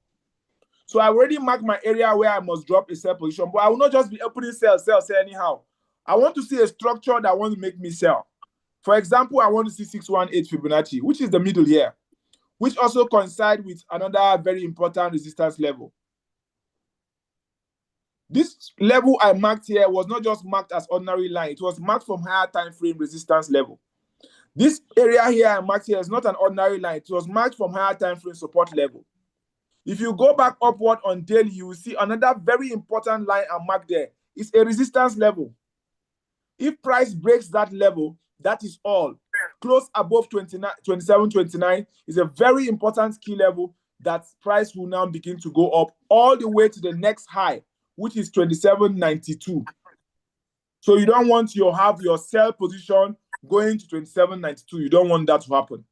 So I already marked my area where I must drop a sell position, but I will not just be opening sell anyhow. I want to see a structure that wants to make me sell. For example, I want to see 618 Fibonacci, which is the middle here, which also coincides with another very important resistance level. This level I marked here was not just marked as ordinary line. It was marked from higher time frame resistance level. This area here I marked here is not an ordinary line. It was marked from higher time frame support level. If you go back upward on daily, you will see another very important line I marked there. It's a resistance level. If price breaks that level, that is all. Close above 27.29 is a very important key level that price will now begin to go up all the way to the next high, which is 27.92. So you don't want to have your sell position going to 27.92. You don't want that to happen.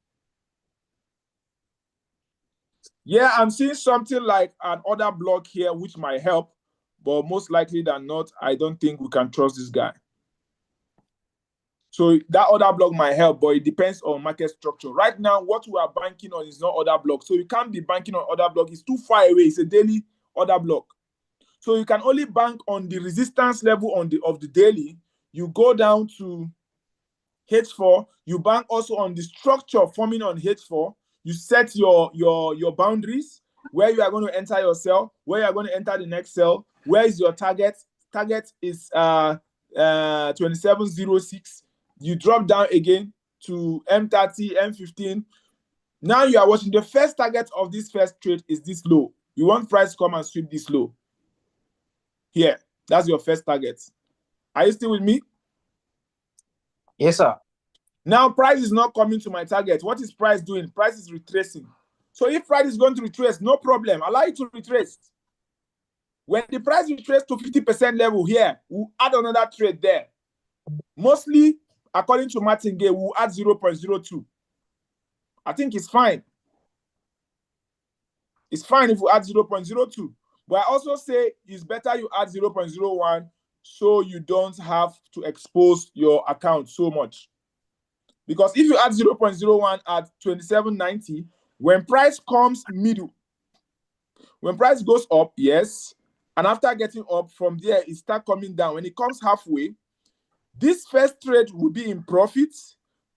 Yeah, I'm seeing something like an order block here, which might help, but most likely than not, I don't think we can trust this guy. So that order block might help, but it depends on market structure. Right now, what we are banking on is not order block. So you can't be banking on order block. It's too far away. It's a daily order block. So you can only bank on the resistance level of the daily. You go down to H4. You bank also on the structure forming on H4. You set your boundaries, where you are going to enter your sell, where you are going to enter the next sell. Where is your target? Target is 27.06. You drop down again to M30, M15. Now you are watching. The first target of this first trade is this low. You want price to come and sweep this low. Here, that's your first target. Are you still with me? Yes, sir. Now price is not coming to my target. What is price doing? Price is retracing. So if price is going to retrace, no problem. Allow it to retrace. When the price retraces to 50% level here, we'll add another trade there. Mostly, according to Martingale, we'll add 0.02. I think it's fine. It's fine if we add 0.02. But I also say it's better you add 0.01 so you don't have to expose your account so much. Because if you add 0.01 at 27.90, when price comes middle, when price goes up, yes, and after getting up from there, it starts coming down. When it comes halfway, this first trade will be in profit.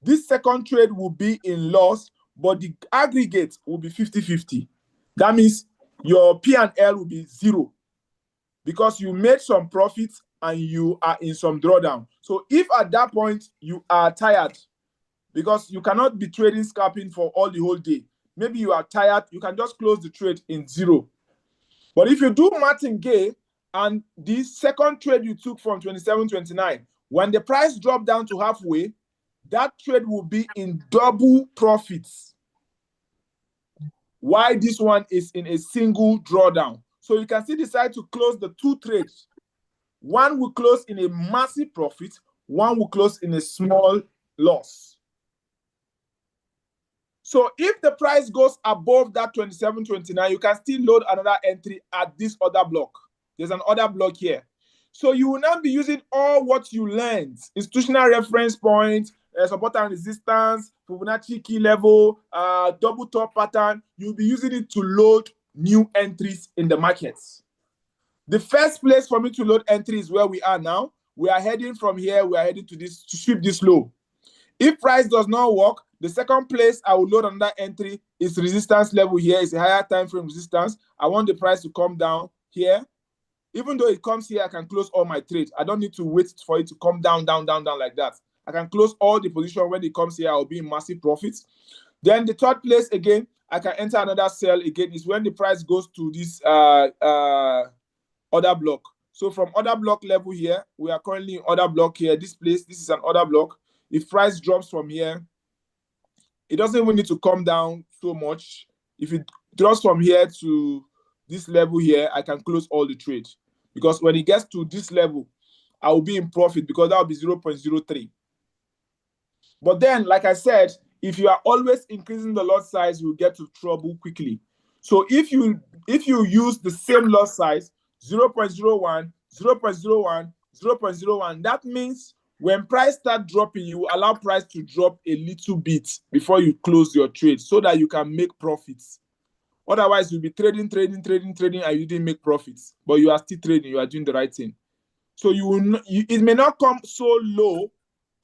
This second trade will be in loss, but the aggregate will be 50-50. That means your P&L will be 0 because you made some profits and you are in some drawdown. So if at that point you are tired, because you cannot be trading scalping for all the whole day, maybe you are tired, you can just close the trade in 0. But if you do Martingale and the second trade you took from 27.29, when the price dropped down to halfway, that trade will be in double profits. Why this one is in a single drawdown. So you can still decide to close the two trades. One will close in a massive profit, one will close in a small loss. So if the price goes above that 27.29, you can still load another entry at this other block. There's an other block here. So you will not be using all what you learned: institutional reference point, support and resistance, Fibonacci key level, double top pattern. You'll be using it to load new entries in the markets. The first place for me to load entry is where we are now. We are heading from here. We are heading to this to sweep this low. If price does not work, the second place I will load another entry is resistance level here. It's a higher time frame resistance. I want the price to come down here. Even though it comes here, I can close all my trades. I don't need to wait for it to come down like that. I can close all the position. When it comes here, I'll be in massive profits. Then the third place again, I can enter another sell again, is when the price goes to this other block. So from other block level here, we are currently in other block here. This place, this is an other block. If price drops from here, it doesn't even need to come down so much. If it drops from here to this level here, I can close all the trades. Because when it gets to this level, I will be in profit because that will be 0.03. But then, like I said, if you are always increasing the lot size, you'll get to trouble quickly. So if you use the same lot size, 0.01, 0.01, 0.01, that means when price start dropping, you allow price to drop a little bit before you close your trade so that you can make profits. Otherwise, you'll be trading, and you didn't make profits. But you are still trading, you are doing the right thing. So it may not come so low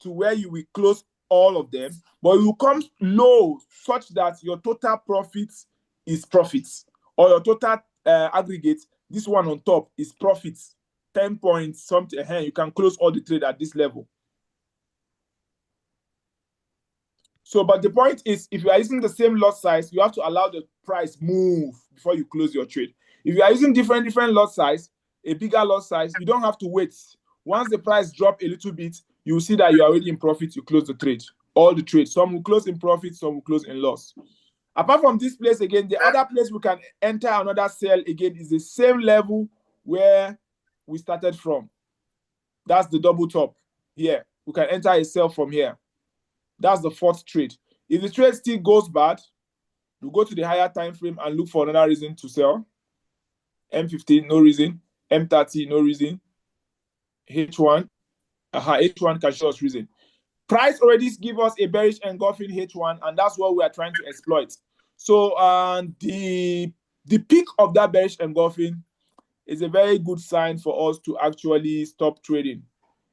to where you will close all of them, but it will come low such that your total profits is profits. Or your total aggregate, this one on top, is profits. 10 points, something, you can close all the trade at this level. So, but the point is, if you are using the same lot size, you have to allow the price move before you close your trade. If you are using different lot size, a bigger lot size, you don't have to wait. Once the price drop a little bit, you will see that you are already in profit, you close the trade. All the trades. Some will close in profit, some will close in loss. Apart from this place again, the other place we can enter another sell again is the same level where we started from. That's the double top here. We can enter a sell from here. That's the fourth trade. If the trade still goes bad, you go to the higher time frame and look for another reason to sell. M15, no reason. M30, no reason. H1, H1 can show us reason. Price already give us a bearish engulfing H1, and that's what we are trying to exploit. So the peak of that bearish engulfing is a very good sign for us to actually stop trading.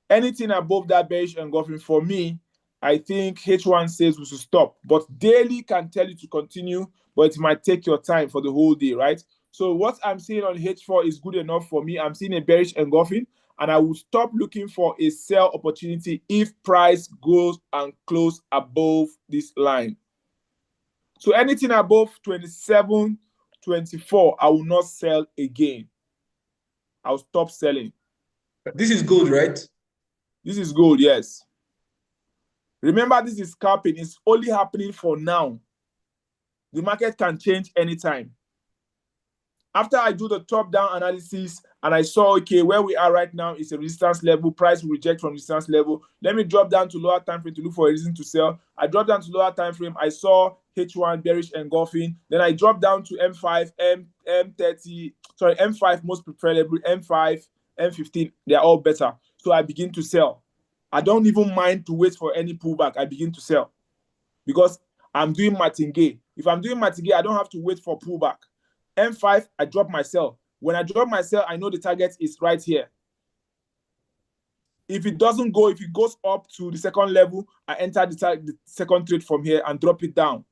Anything above that bearish engulfing, for me, I think H1 says we should stop. But daily can tell you to continue, but it might take your time for the whole day, right? So what I'm seeing on H4 is good enough for me. I'm seeing a bearish engulfing, and I will stop looking for a sell opportunity if price goes and close above this line. So anything above 27.24, I will not sell again. I'll stop selling. This is gold, right? This is gold, yes. Remember, this is scalping. It's only happening for now. The market can change anytime. After I do the top-down analysis and I saw, okay, where we are right now is a resistance level, price will reject from resistance level. Let me drop down to lower time frame to look for a reason to sell. I dropped down to lower time frame. I saw H1 bearish engulfing. Then I dropped down to M5, M30, sorry, M5 most preferable, M5, M15. They're all better. So I begin to sell. I don't even mind to wait for any pullback. I begin to sell because I'm doing Martingale. If I'm doing Martingale, I don't have to wait for pullback. M5, I drop my sell. When I drop my sell, I know the target is right here. If it doesn't go, if it goes up to the second level, I enter the second trade from here and drop it down.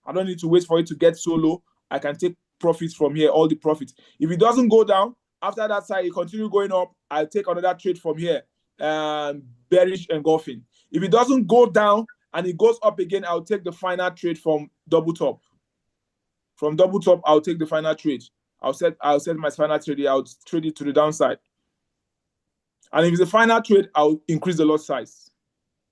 I don't need to wait for it to get so low. I can take profits from here, all the profits. If it doesn't go down, after that side, it continue going up, I'll take another trade from here. Bearish engulfing. If it doesn't go down and it goes up again, I'll take the final trade from double top. From double top, I'll take the final trade. I'll set my final trade here. I'll trade it to the downside. And if it's a final trade, I'll increase the lot size.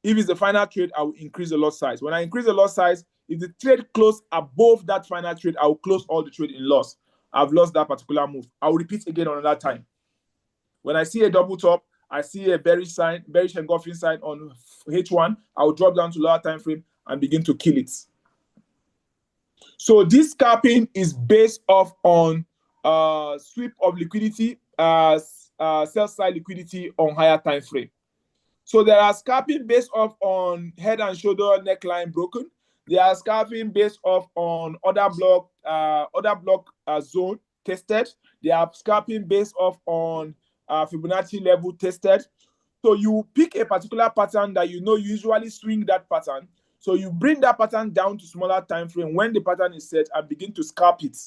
If it's the final trade, I will increase the lot size. When I increase the lot size, if the trade close above that final trade, I will close all the trade in loss. I've lost that particular move. I will repeat again another time. When I see a double top, I see a bearish engulfing sign on H1, I will drop down to lower time frame and begin to kill it. So this scalping is based off on sweep of liquidity, sell side liquidity on higher time frame. So there are scalping based off on head and shoulder neckline broken. There are scalping based off on other block zone tested. They are scalping based off on Fibonacci level tested. So you pick a particular pattern that you know you usually swing that pattern. So you bring that pattern down to smaller time frame when the pattern is set and begin to scalp it.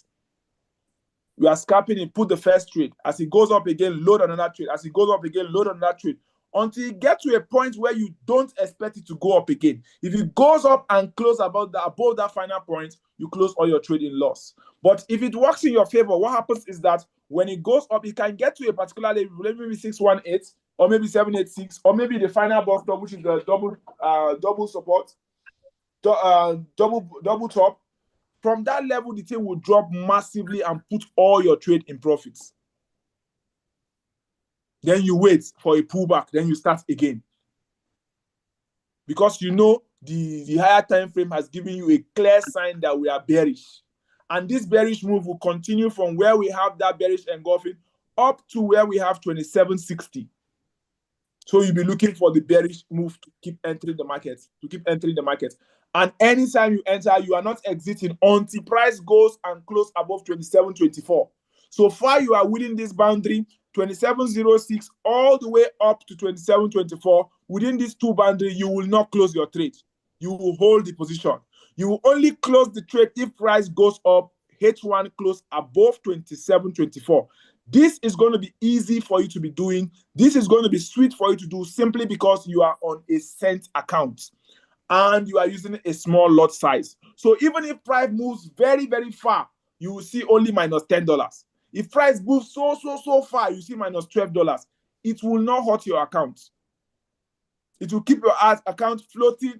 You are scalping it, put the first trade. As it goes up again, load another trade. As it goes up again, load another trade. Until you get to a point where you don't expect it to go up again. If it goes up and close above that final point, you close all your trade in loss. But if it works in your favor, what happens is that when it goes up, it can get to a particular level, maybe 618, or maybe 786, or maybe the final box top, which is the double support, double top. From that level, the thing will drop massively and put all your trade in profits. Then you wait for a pullback, then you start again. Because you know the higher time frame has given you a clear sign that we are bearish. And this bearish move will continue from where we have that bearish engulfing up to where we have 2760. So you'll be looking for the bearish move to keep entering the market, And anytime you enter, you are not exiting until price goes and close above 2724. So far, you are within this boundary, 2706, all the way up to 2724. Within these two boundaries, you will not close your trade. You will hold the position. You will only close the trade if price goes up, H1 close above 2724. This is going to be easy for you to be doing. This is going to be sweet for you to do simply because you are on a cent account and you are using a small lot size. So even if price moves very, very far, you will see only minus $10. If price moves so far, you see minus $12. It will not hurt your account. It will keep your account floating.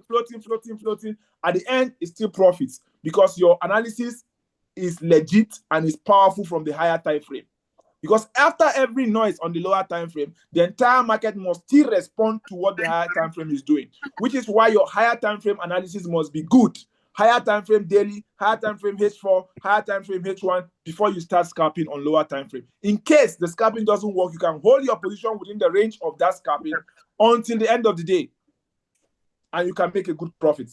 At the end, it's still profits because your analysis is legit and is powerful from the higher time frame. Because after every noise on the lower time frame, the entire market must still respond to what the higher time frame is doing, which is why your higher time frame analysis must be good. Higher time frame daily, higher time frame H4, higher time frame H1 before you start scalping on lower time frame. In case the scalping doesn't work, you can hold your position within the range of that scalping until the end of the day, and you can make a good profit.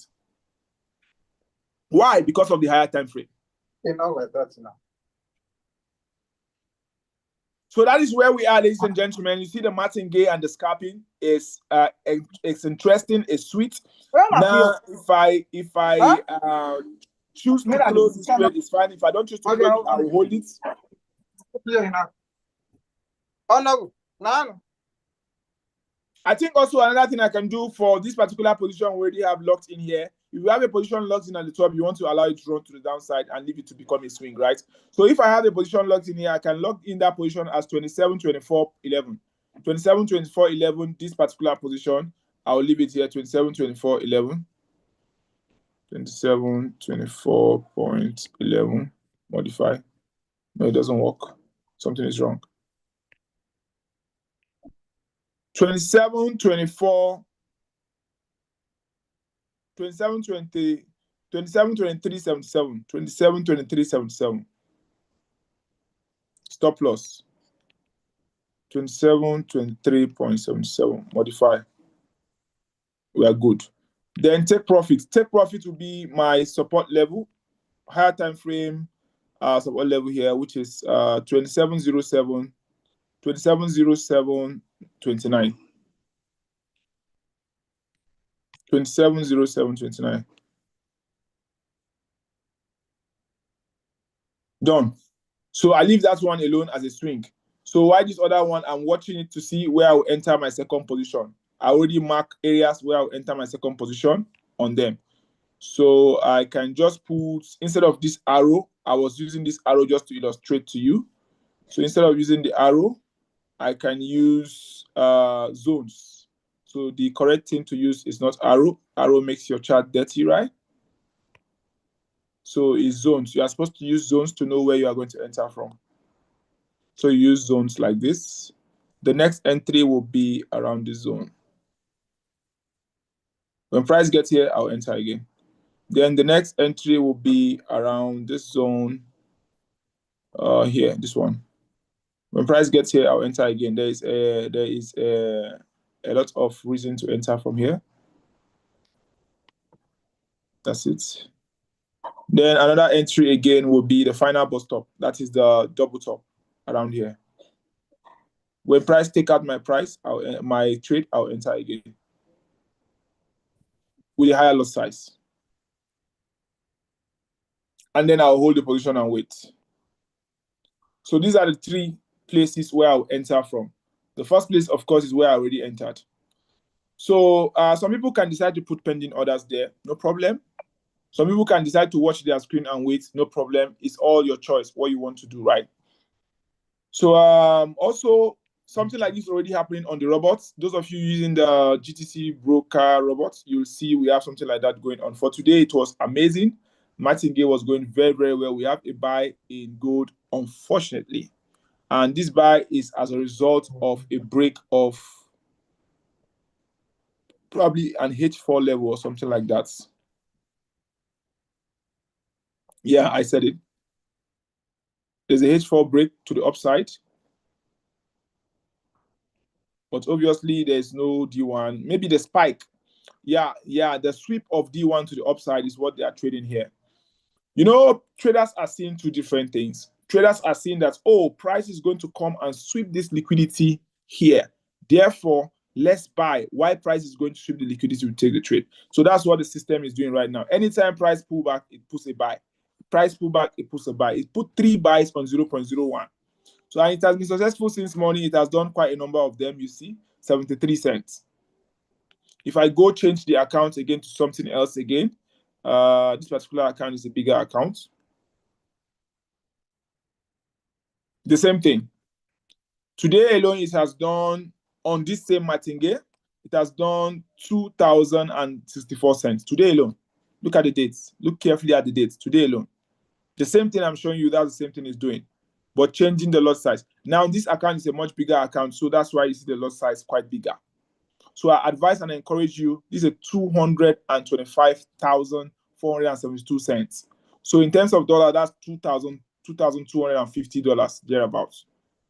Why? Because of the higher time frame. Not like that now. So that is where we are, ladies and gentlemen. You see the martingale and the scalping is it's interesting, it's sweet. Now, if I choose to close this trade, it's fine. If I don't choose to close it, I will hold it. Oh no. I think also another thing I can do for this particular position we already have locked in here. If you have a position locked in at the top, you want to allow it to run to the downside and leave it to become a swing, right? So if I have a position locked in here, I can lock in that position as 27.24.11. 27.24.11, this particular position, I'll leave it here, 27.24.11. 27.24.11, modify. No, it doesn't work. Something is wrong. 27.24. 27.23.77. Stop loss. 27.23.77. Modify. We are good. Then take profit. Take profit will be my support level, higher time frame support level here, which is 27.07, 27.07.29. 27.07.29. Done. So I leave that one alone as a swing. So why this other one? I'm watching it to see where I will enter my second position. I already mark areas where I will enter my second position on them. So I can just put, instead of this arrow, I was using this arrow just to illustrate to you. So instead of using the arrow, I can use zones. So the correct thing to use is not arrow. Arrow makes your chart dirty, right? So it's zones. You are supposed to use zones to know where you are going to enter from. So you use zones like this. The next entry will be around this zone. When price gets here, I'll enter again. Then the next entry will be around this zone here, this one. When price gets here, I'll enter again. There is a lot of reason to enter from here. That's it. Then another entry again will be the final bus stop. That is the double top around here. When price take out my trade, I'll enter again with a higher lot size. And then I'll hold the position and wait. So these are the three places where I'll enter from. The first place, of course, is where I already entered. So some people can decide to put pending orders there, no problem. Some people can decide to watch their screen and wait, no problem. It's all your choice, what you want to do, right? So also, something like this already happening on the robots. Those of you using the GTC broker robots, you'll see we have something like that going on. For today, it was amazing. Martingale was going very, very well. We have a buy in gold, unfortunately. And this buy is as a result of a break of probably an H4 level or something like that. Yeah, I said it. There's a H4 break to the upside. But obviously, there's no D1. Maybe the spike. Yeah, the sweep of D1 to the upside is what they are trading here. You know, traders are seeing two different things. Traders are seeing that, oh, price is going to come and sweep this liquidity here. Therefore, let's buy. Why price is going to sweep the liquidity to take the trade? So that's what the system is doing right now. Anytime price pull back, it puts a buy. Price pull back, it puts a buy. It put 3 buys on 0.01. So it has been successful since morning. It has done quite a number of them, you see, 73 cents. If I go change the account again to something else again, this particular account is a bigger account. The same thing. Today alone, it has done, on this same Martingale, it has done 2,064 cents. Today alone. Look at the dates. Look carefully at the dates. Today alone. The same thing I'm showing you, that's the same thing it's doing, but changing the lot size. Now, this account is a much bigger account, so that's why you see the lot size quite bigger. So I advise and encourage you, this is 225,472 cents. So in terms of dollar, that's $2,250 thereabouts.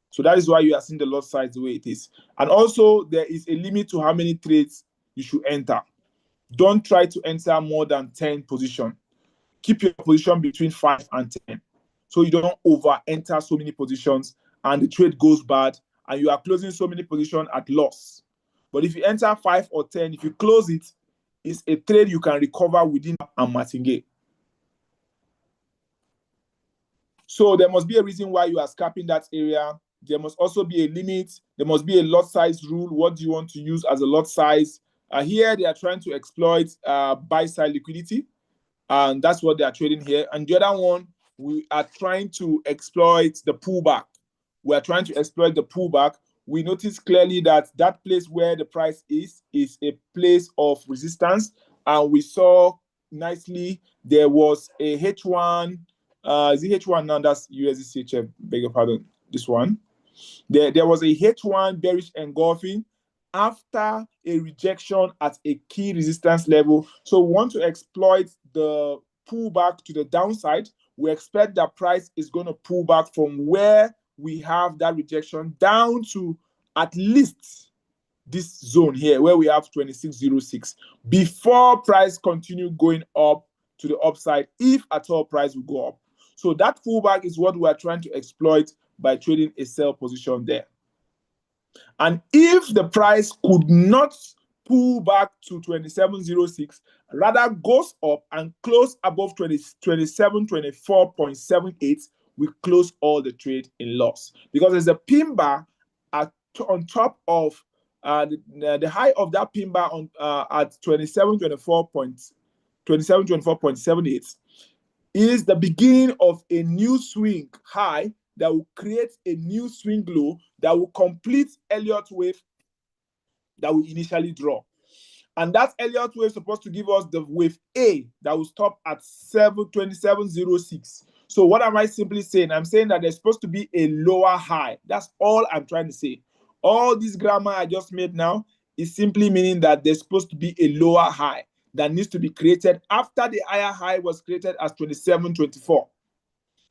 So that is why you are seeing the lot size the way it is. And also, there is a limit to how many trades you should enter. Don't try to enter more than 10 positions. Keep your position between 5 and 10. So you don't over-enter so many positions and the trade goes bad and you are closing so many positions at loss. But if you enter 5 or 10, if you close it, it's a trade you can recover within a Martingale. So there must be a reason why you are scalping that area. There must also be a limit. There must be a lot size rule. What do you want to use as a lot size? Here, they are trying to exploit buy-side liquidity. And that's what they are trading here. And the other one, we are trying to exploit the pullback. We are trying to exploit the pullback. We notice clearly that that place where the price is a place of resistance. And we saw nicely there was a H1. Is it H1 now? That's USD CHF. Beg your pardon. This one. There was a H1 bearish engulfing after a rejection at a key resistance level. So we want to exploit the pullback to the downside. We expect that price is going to pull back from where we have that rejection down to at least this zone here where we have 2606 before price continue going up to the upside, if at all price will go up. So that pullback is what we are trying to exploit by trading a sell position there. And if the price could not pull back to 2706, rather goes up and close above 2724.78, we close all the trade in loss. Because there's a pin bar on top of the high of that pin bar on at 2724.78 is the beginning of a new swing high that will create a new swing low that will complete Elliott wave that we initially draw. And that Elliott wave is supposed to give us the wave A that will stop at 2706. So what am I simply saying? I'm saying that there's supposed to be a lower high. That's all I'm trying to say. All this grammar I just made now is simply meaning that there's supposed to be a lower high that needs to be created after the higher high was created as 2724.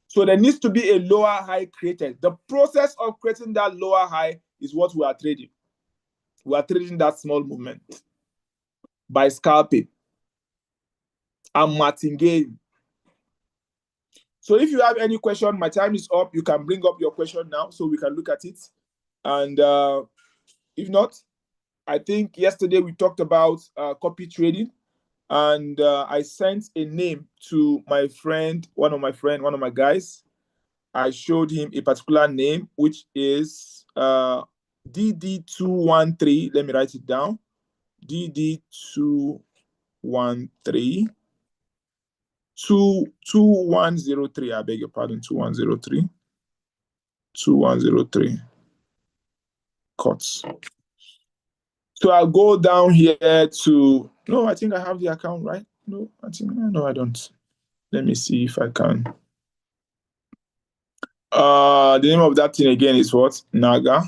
So there needs to be a lower high created. The process of creating that lower high is what we are trading. We are trading that small movement by scalping and martingale. So if you have any question, my time is up. You can bring up your question now so we can look at it. And if not, I think yesterday we talked about copy trading, and I sent a name to my friend, one of my guys. I showed him a particular name, which is DD213. Let me write it down. DD213. 2103. I beg your pardon. 2103. 2103. Cuts. So I'll go down here to. No, I think I have the account, right? No, I don't. Let me see if I can. The name of that thing again is what? Naga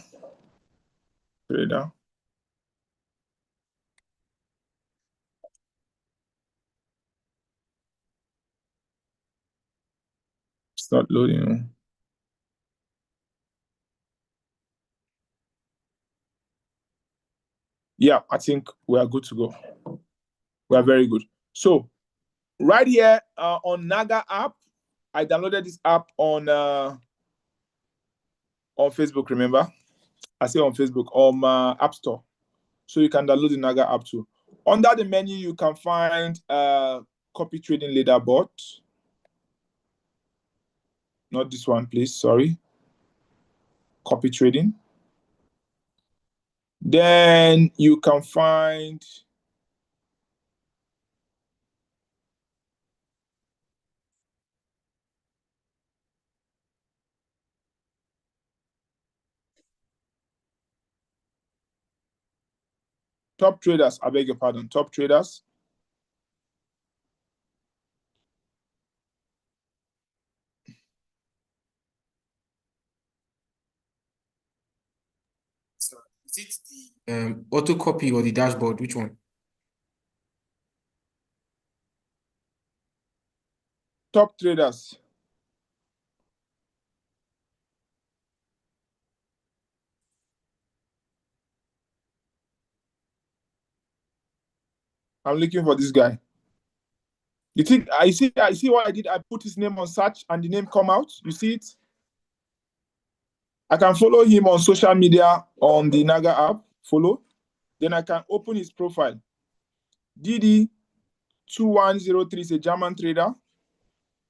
Trader. It's not loading. Yeah, I think we are good to go. We are very good. So right here on Naga app, I downloaded this app on Facebook, remember? I say on Facebook, on App Store. So you can download the Naga app too. Under the menu, you can find copy trading leaderboard. Not this one, please. Sorry. Copy trading. Then you can find top traders. I beg your pardon. Top traders. So is it the auto copy or the dashboard? Which one? Top traders. I'm looking for this guy. You think I see what I did? I put his name on search and the name come out. You see it? I can follow him on social media on the Naga app. Follow. Then I can open his profile. DD2103 is a German trader.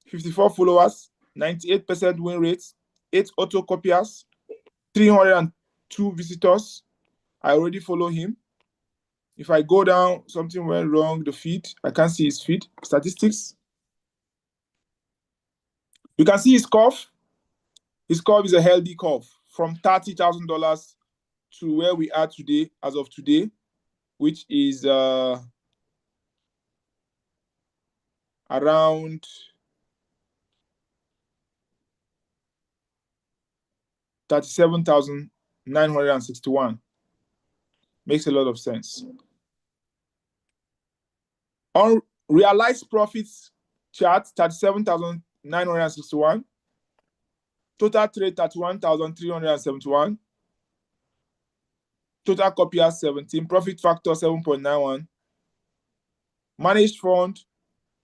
54 followers, 98% win rates, 8 auto copiers, 302 visitors. I already follow him. If I go down, something went wrong, the feed. I can't see his feed. Statistics. You can see his curve. His curve is a healthy curve from $30,000 to where we are today, as of today, which is around $37,961. Makes a lot of sense. On realized profits chart, 37,961. Total trade, 31,371. Total copiers, 17. Profit factor, 7.91. Managed fund,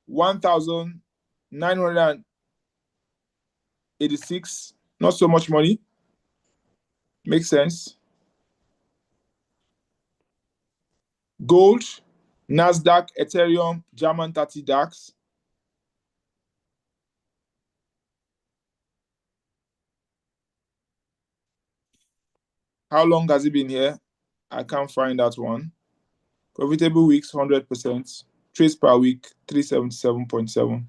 1,986. Not so much money. Makes sense. Gold, NASDAQ, Ethereum, German 30 DAX. How long has it been here? I can't find that one. Profitable weeks, 100%. Trades per week, 377.7.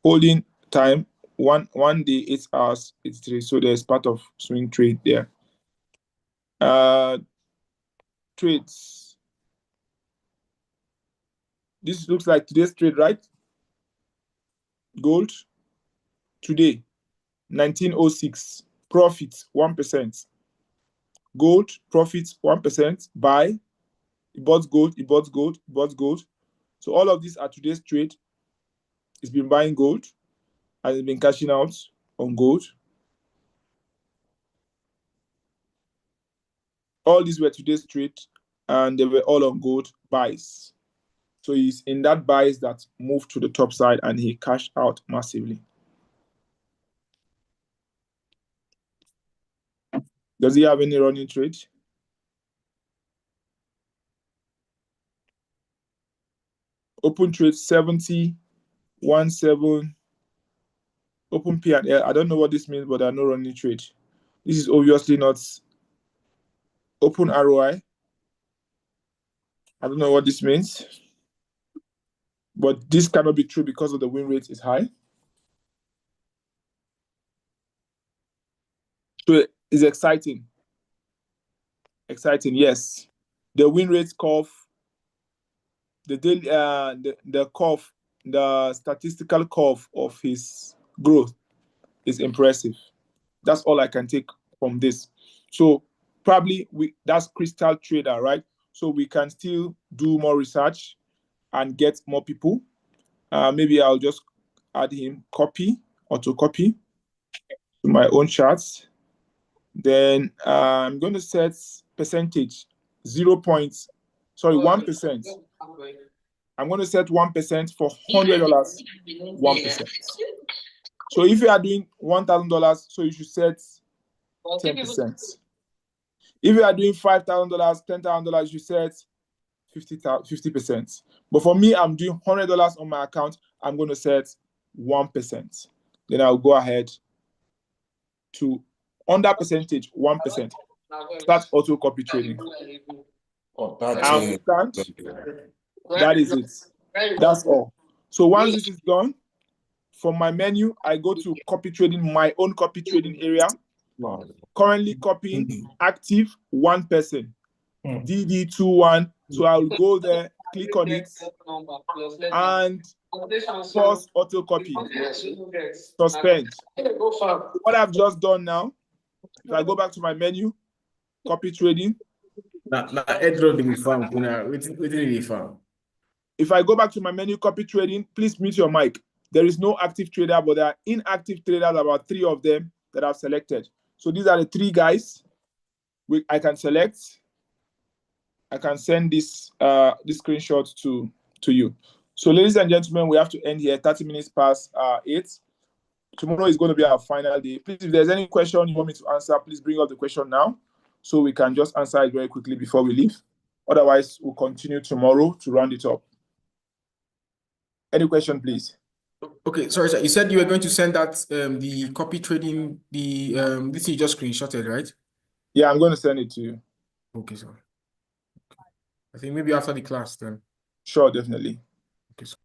Holding time, one day, 8 hours, 83. So there's part of swing trade there. trades. This looks like today's trade, right? Gold today, 1906. Profit 1%. Gold profit 1%. Buy. He bought gold. He bought gold. He bought gold. So all of these are today's trade. He's been buying gold and he's been cashing out on gold. All these were today's trade, and they were all on gold buys. So he's in that buys that moved to the top side and he cashed out massively. Does he have any running trade? Open trade 70, 17. Open P&L. I don't know what this means, but there are no running trade. This is obviously not open ROI. I don't know what this means, but this cannot be true because of the win rate is high. So it's exciting. Exciting, yes. The win rate curve, the daily, the curve, the statistical curve of his growth is impressive. That's all I can take from this. So probably that's Crystal Trader, right? So we can still do more research and get more people. Maybe I'll just add him, auto copy to my own charts. Then I'm going to set percentage 1%. I'm going to set 1% for $100, 1%. So if you are doing $1,000, so you should set 10%. If you are doing $5,000, $10,000, you should set 50%. But for me, I'm doing $100 on my account. I'm going to set 1%. Then I'll go ahead to under percentage 1%. Start auto copy trading. That is it. That's all. So once this is done, from my menu, I go to copy trading, my own copy trading area. Currently copying active 1 person, DD21. So I'll go there, click on it, and pause auto copy. Suspend. What I've just done now, if I go back to my menu, copy trading. If I go back to my menu, copy trading, please mute your mic. There is no active trader, but there are inactive traders, about 3 of them that I've selected. So these are the 3 guys I can select. I can send this screenshot to you. So ladies and gentlemen, we have to end here. 30 minutes past 8. Tomorrow is going to be our final day. Please, if there's any question you want me to answer, please bring up the question now so we can just answer it very quickly before we leave. Otherwise, we'll continue tomorrow to round it up. Any question, please? Okay, sorry, sir. You said you were going to send that the copy trading, this you just screenshotted, right? Yeah, I'm going to send it to you. Okay, sir. I think maybe after the class then. Sure, definitely. Okay, sir.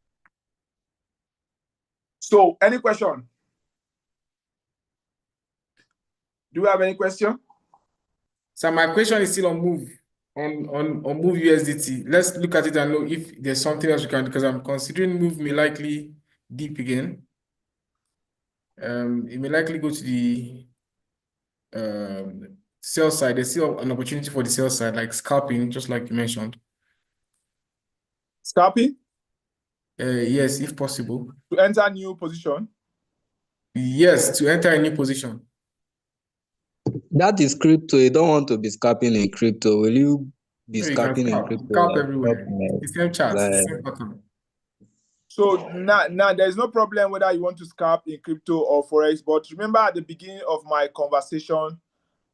So, any question? Do you have any question? So my question is still on Move, on Move USDT. Let's look at it and know if there's something else we can do, because I'm considering Move may likely dip again. It may likely go to the sell side. There's still an opportunity for the sell side, like scalping, just like you mentioned. Scalping? Yes, if possible. To enter a new position? Yes, to enter a new position. That is crypto. You don't want to be scalping in crypto. Will you be You can scalping in scalp, crypto? scalp Like, everywhere. The same charts, the like, same pattern. So now there's no problem whether you want to scalp in crypto or forex. But remember at the beginning of my conversation,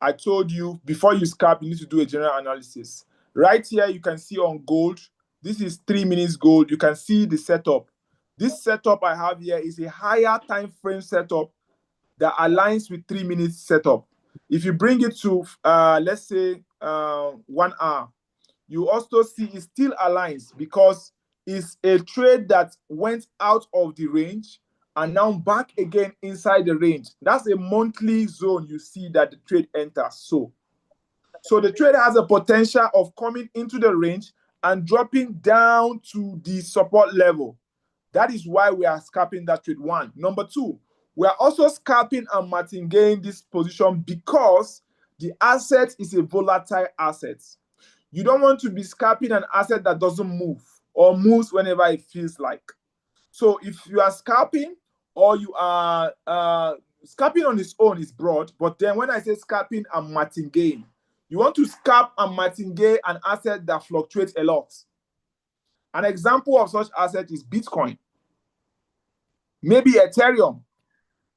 I told you before you scalp, you need to do a general analysis. Right here, you can see on gold. This is 3 minutes gold. You can see the setup. This setup I have here is a higher time frame setup that aligns with 3 minutes setup. If you bring it to let's say 1 hour, you also see it still aligns because it's a trade that went out of the range and now back again inside the range. That's a monthly zone you see that the trade enters. So So the trade has a potential of coming into the range and dropping down to the support level. That is why we are scalping that trade. One. Number two, we are also scalping and martingale this position because the asset is a volatile asset. You don't want to be scalping an asset that doesn't move or moves whenever it feels like. So if you are scalping or you are scalping on its own is broad, but then when I say scalping and martingale, you want to scalp and martingale an asset that fluctuates a lot. An example of such asset is Bitcoin, maybe Ethereum.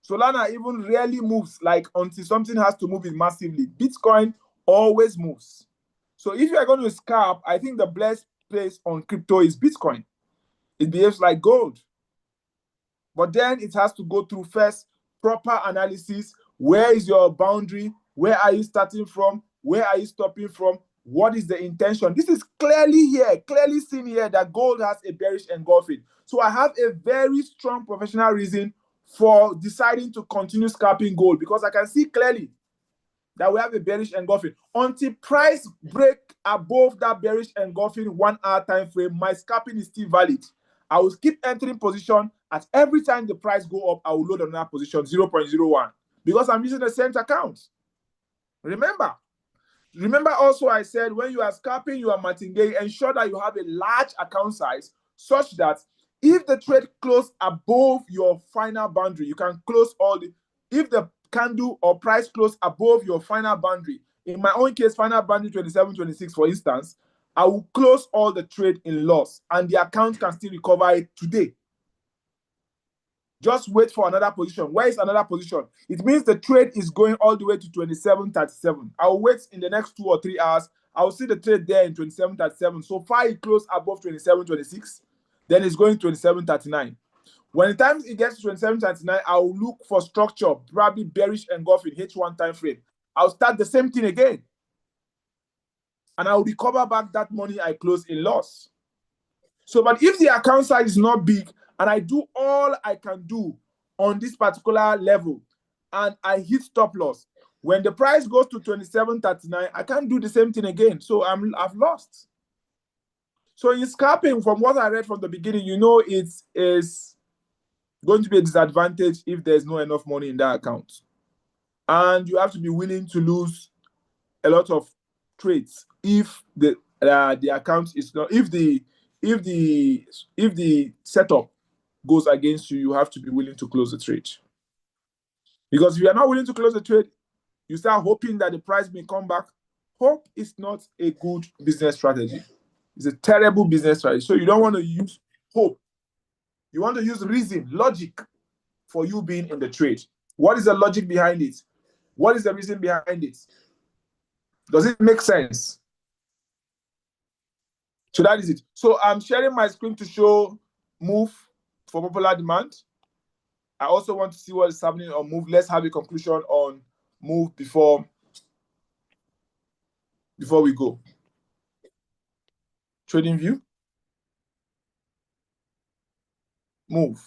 Solana even rarely moves, like until something has to move it massively. Bitcoin always moves. So if you are going to scalp, I think the best place on crypto is Bitcoin. It behaves like gold. But then it has to go through first proper analysis. Where is your boundary? Where are you starting from? Where are you stopping from? What is the intention? This is clearly seen here that gold has a bearish engulfing. So I have a very strong professional reason for deciding to continue scalping gold because I can see clearly that we have a bearish engulfing. Until price break above that bearish engulfing 1 hour time frame, my scalping is still valid. I will keep entering position. At every time the price go up, I will load another position 0.01 because I'm using the same account. Remember also I said when you are scalping, you are martingale, ensure that you have a large account size such that if the trade close above your final boundary, you can close all the, if the candle or price close above your final boundary, in my own case, final boundary 27.26 for instance, I will close all the trade in loss and the account can still recover it today. Just wait for another position. Where is another position? It means the trade is going all the way to 27.37. I will wait in the next 2 or 3 hours. I will see the trade there in 27.37. So far, it closed above 27.26. Then it's going 27.39. When the time it gets to 27.39, I will look for structure, probably bearish engulfing H1 time frame. I'll start the same thing again. And I will recover back that money I closed in loss. So, but if the account size is not big, and I do all I can do on this particular level, and I hit stop loss, when the price goes to 27.39, I can't do the same thing again. So I've lost. So in scalping, from what I read from the beginning, you know it is going to be a disadvantage if there's not enough money in that account. And you have to be willing to lose a lot of trades if the account is not, if the setup goes against you, you have to be willing to close the trade. Because if you are not willing to close the trade, you start hoping that the price may come back. Hope is not a good business strategy. It's a terrible business strategy. So you don't want to use hope. You want to use reason, logic for you being in the trade. What is the logic behind it? What is the reason behind it? Does it make sense? So that is it. So I'm sharing my screen to show move for popular demand. I also want to see what is happening on move. Let's have a conclusion on move before we go. Trading view. Move.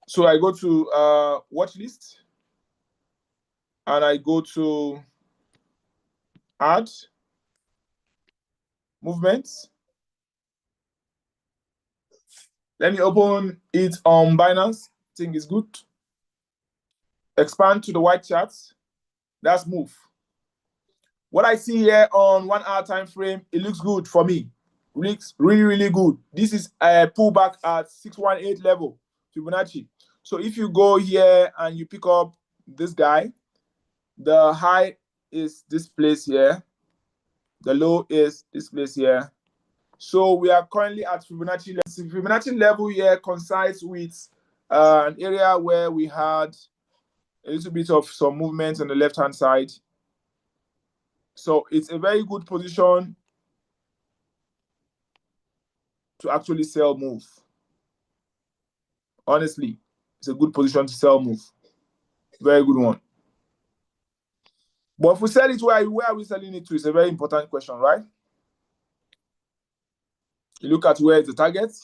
So I go to watch list and I go to add movements. Let me open it on Binance. I think it's good. Expand to the white charts. That's move. What I see here on 1 hour time frame, it looks good for me. Looks really, really good. This is a pullback at 618 level, Fibonacci. So if you go here and you pick up this guy, the high is this place here. The low is this place here. So we are currently at Fibonacci level. Fibonacci level here coincides with an area where we had a little bit of some movement on the left-hand side. So it's a very good position to actually sell move. Honestly, it's a good position to sell move. Very good one. But if we sell it, where are we selling it to? It's a very important question, right? You look at where is the target.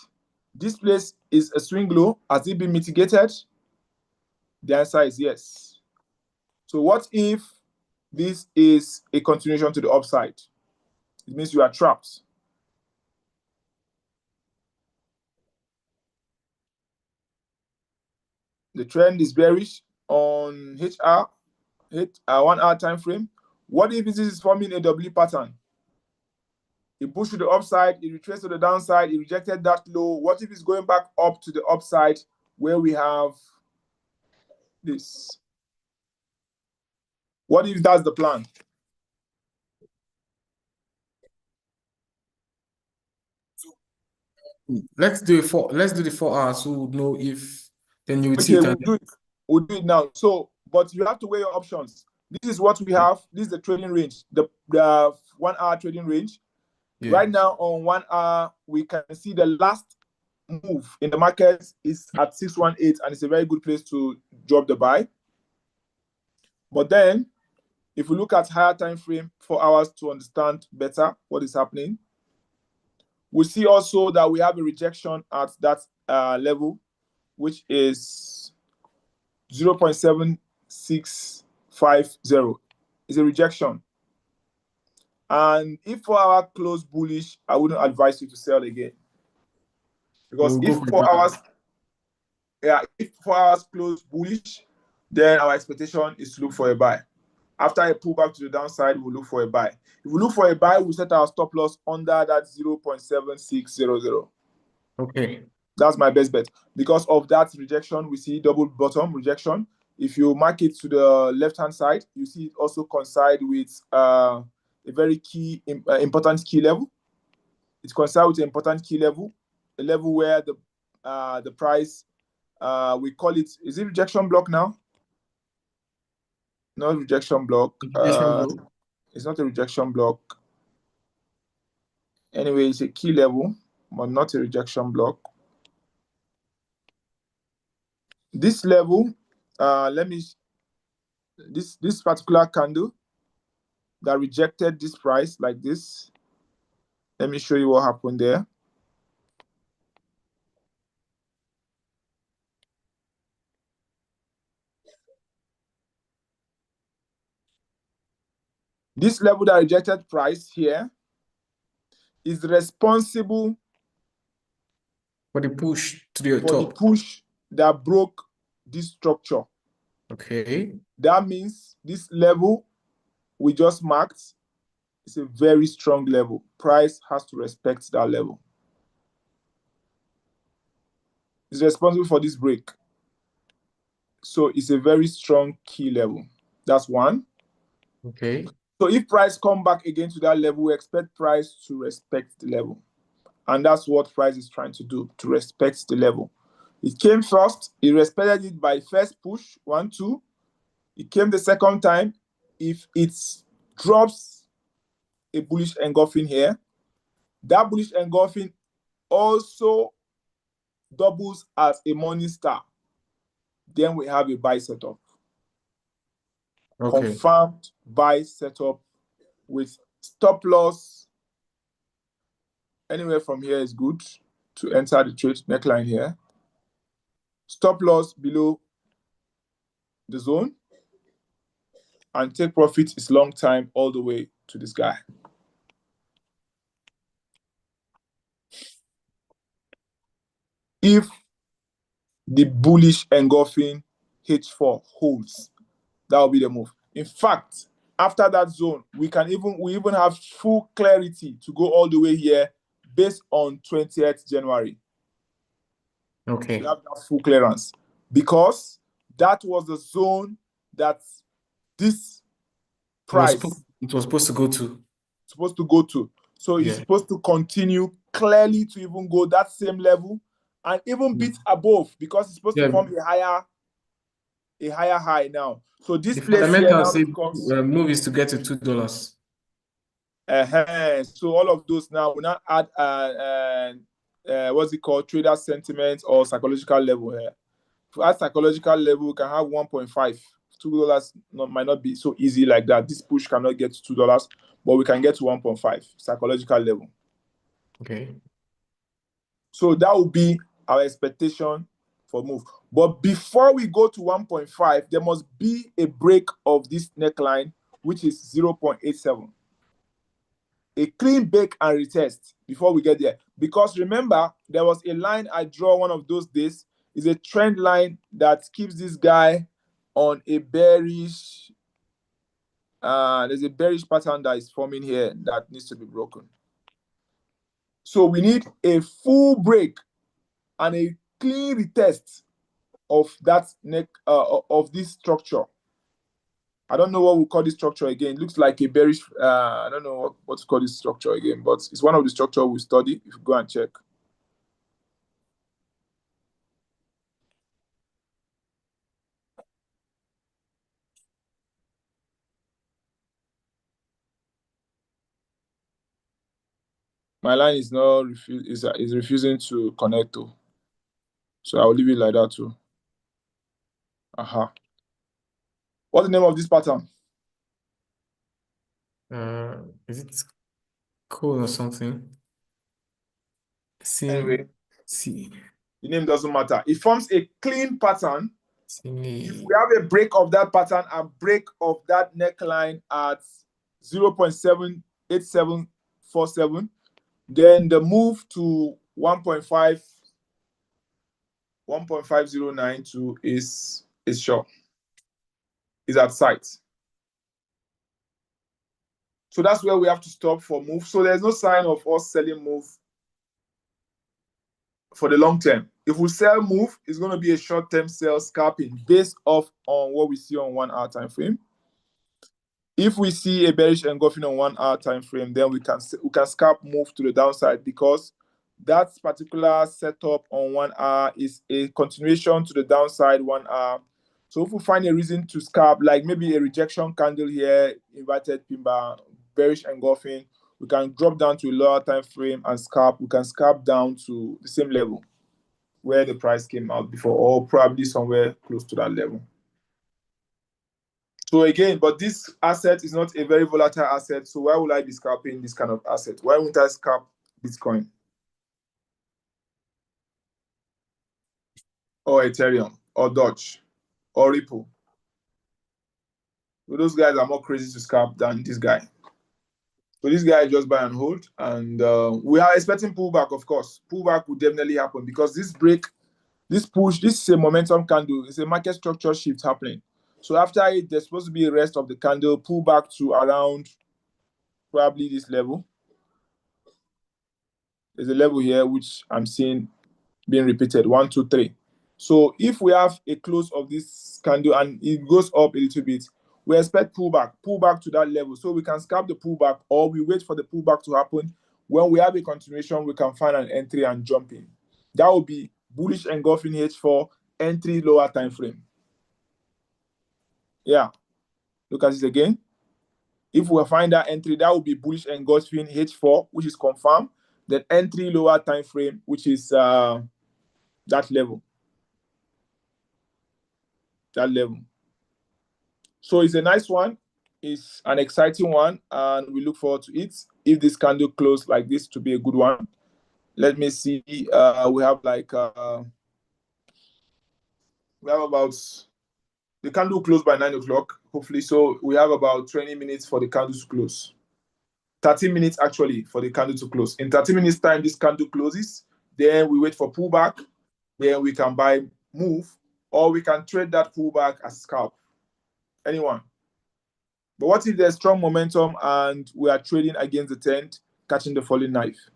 This place is a swing low. Has it been mitigated? The answer is yes. So what if this is a continuation to the upside. It means you are trapped. The trend is bearish on HR, 1 hour time frame. What if this is forming a W pattern? It pushed to the upside, it retraced to the downside, it rejected that low. What if it's going back up to the upside where we have this? What if that's the plan? Let's do the 4 hours so we'll know if then you would see Okay, it. we'll do it now. So, but you have to weigh your options. This is what we have. This is the trading range, the 1 hour trading range. Yeah. Right now on 1 hour, we can see the last move in the market is at 618, and it's a very good place to drop the buy. But then, if we look at higher time frame, 4 hours, to understand better what is happening, we see also that we have a rejection at that level, which is 0.7650. It's a rejection. And if 4 hour close bullish, I wouldn't advise you to sell again. Because We'll if 4 hours, if 4 hours close bullish, then our expectation is to look for a buy. After a pullback to the downside, we'll look for a buy. If we look for a buy, we'll set our stop loss under that 0.7600. Okay. That's my best bet. Because of that rejection, we see double bottom rejection. If you mark it to the left-hand side, you see it also coincide with a very key, important key level. It's coincide with an important key level, a level where the price, we call it, is it rejection block now? Not rejection block. It's not a rejection block. Anyway, it's a key level, but not a rejection block. This level, this particular candle that rejected this price like this. Let me show you what happened there. This level that rejected price here is responsible for the push to the for top. the push that broke this structure. Okay. That means this level we just marked is a very strong level. Price has to respect that level. It's responsible for this break. So it's a very strong key level. That's one. Okay. So if price come back again to that level, we expect price to respect the level. And that's what price is trying to do, to respect the level. It came first. It respected it by first push, 1, 2. It came the second time. If it drops a bullish engulfing here, that bullish engulfing also doubles as a morning star. Then we have a buy setup. Okay. Confirmed buy setup with stop loss. Anywhere from here is good to enter the trade neckline here. Stop loss below the zone. And take profit is long time all the way to this guy. If the bullish engulfing H4 holds, that will be the move. In fact, after that zone, we even have full clarity to go all the way here based on 20th January. Okay. We have that full clearance because that was the zone that this price it was supposed to go to. So it's supposed to continue clearly to even go that same level and even beat above because it's supposed to form a higher high now. So this place here now becomes move is to get to $2. So all of those now will not add what's it called, trader sentiment or psychological level here. At psychological level, we can have 1.5. $2 might not be so easy like that. This push cannot get to $2, but we can get to 1.5 psychological level. Okay. So that will be our expectation for move. But before we go to 1.5, there must be a break of this neckline, which is 0.87. A clean break and retest before we get there. Because remember, there was a line I draw one of those days. Is a trend line that keeps this guy on a bearish. There's a bearish pattern that is forming here that needs to be broken. So we need a full break and a clean retest of that neck of this structure. I don't know what we call this structure again. It looks like a bearish. I don't know what to call this structure again, but it's one of the structure we study. If you go and check. My line is not is refusing to connect to, so I'll leave it like that too. What's the name of this pattern? Is it cool or something? Anyway, See. the name doesn't matter. It forms a clean pattern. If See. we have a break of that pattern and break of that neckline at 0.78747, then the move to 1.5092 is sure. Is at sight. So that's where we have to stop for move. So there's no sign of us selling move for the long term. If we sell move, it's going to be a short-term sell scalping based off on what we see on 1 hour time frame. If we see a bearish engulfing on 1 hour time frame, then we can scalp move to the downside, because that particular setup on 1 hour is a continuation to the downside 1 hour. So if we find a reason to scalp, like maybe a rejection candle here, inverted pin bar, bearish engulfing, we can drop down to a lower time frame and scalp. We can scalp down to the same level where the price came out before, or probably somewhere close to that level. So again, but this asset is not a very volatile asset. So why would I be scalping this kind of asset? Why wouldn't I scalp Bitcoin or Ethereum or Doge or Ripple? So those guys are more crazy to scalp than this guy. So this guy just buy and hold, and we are expecting pullback, of course. Pullback will definitely happen, because this break, this push, this is a momentum candle. It's a market structure shift happening. So after it, there's supposed to be a rest of the candle, pull back to around probably this level. There's a level here which I'm seeing being repeated, 1, 2, 3. So if we have a close of this candle and it goes up a little bit, we expect pullback to that level. So we can scalp the pullback, or we wait for the pullback to happen. When we have a continuation, we can find an entry and jump in. That will be bullish engulfing H4, entry lower time frame. Yeah, look at this again. If we find that entry, that will be bullish engulfing H4, which is confirmed. Then entry lower time frame, which is that level. That level. So it's a nice one. It's an exciting one, and we look forward to it. If this candle close like this, to be a good one. Let me see. We have like we have about, the candle close by 9 o'clock, hopefully. So we have about 20 minutes for the candle to close. 30 minutes actually for the candle to close. In 30 minutes time, this candle closes. Then we wait for pullback. Then we can buy move, or we can trade that pullback as scalp. Anyone. But what if there's strong momentum and we are trading against the trend, catching the falling knife?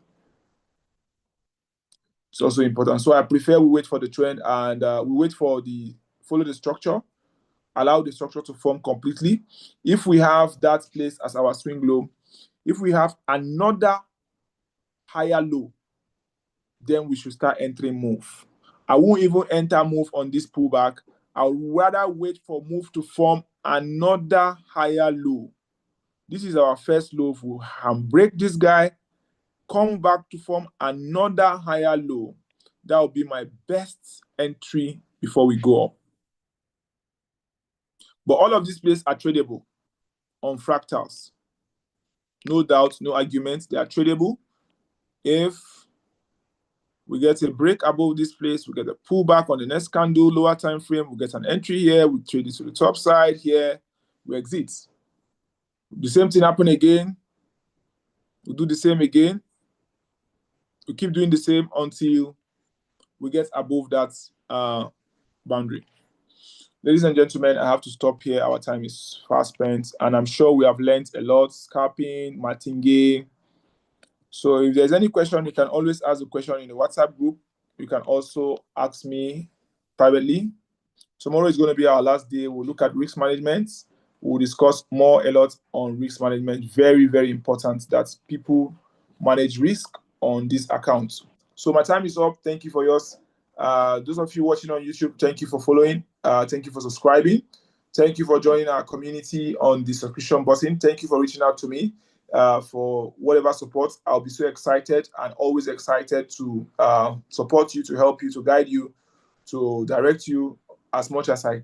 It's also important. So I prefer we wait for the trend, and we wait for follow the structure, allow the structure to form completely. If we have that place as our swing low, if we have another higher low, then we should start entering move. I won't even enter move on this pullback. I would rather wait for move to form another higher low. This is our first low. If we break this guy, come back to form another higher low, that will be my best entry before we go up. But all of these places are tradable on fractals. No doubt, no argument, they are tradable. If we get a break above this place, we get a pullback on the next candle, lower time frame, we get an entry here, we trade it to the top side here, we exit. The same thing happen again. We do the same again. We keep doing the same until we get above that boundary. Ladies and gentlemen, I have to stop here. Our time is fast spent, and I'm sure we have learned a lot. Scalping, Martingale. So if there's any question, you can always ask the question in the WhatsApp group. You can also ask me privately. Tomorrow is going to be our last day. We'll look at risk management. We'll discuss a lot on risk management. Very, very important that people manage risk on this account. So my time is up. Thank you for yours. Those of you watching on YouTube, thank you for following. Thank you for subscribing. Thank you for joining our community on the subscription button. Thank you for reaching out to me for whatever support. I'll be so excited and always excited to support you, to help you, to guide you, to direct you as much as I can.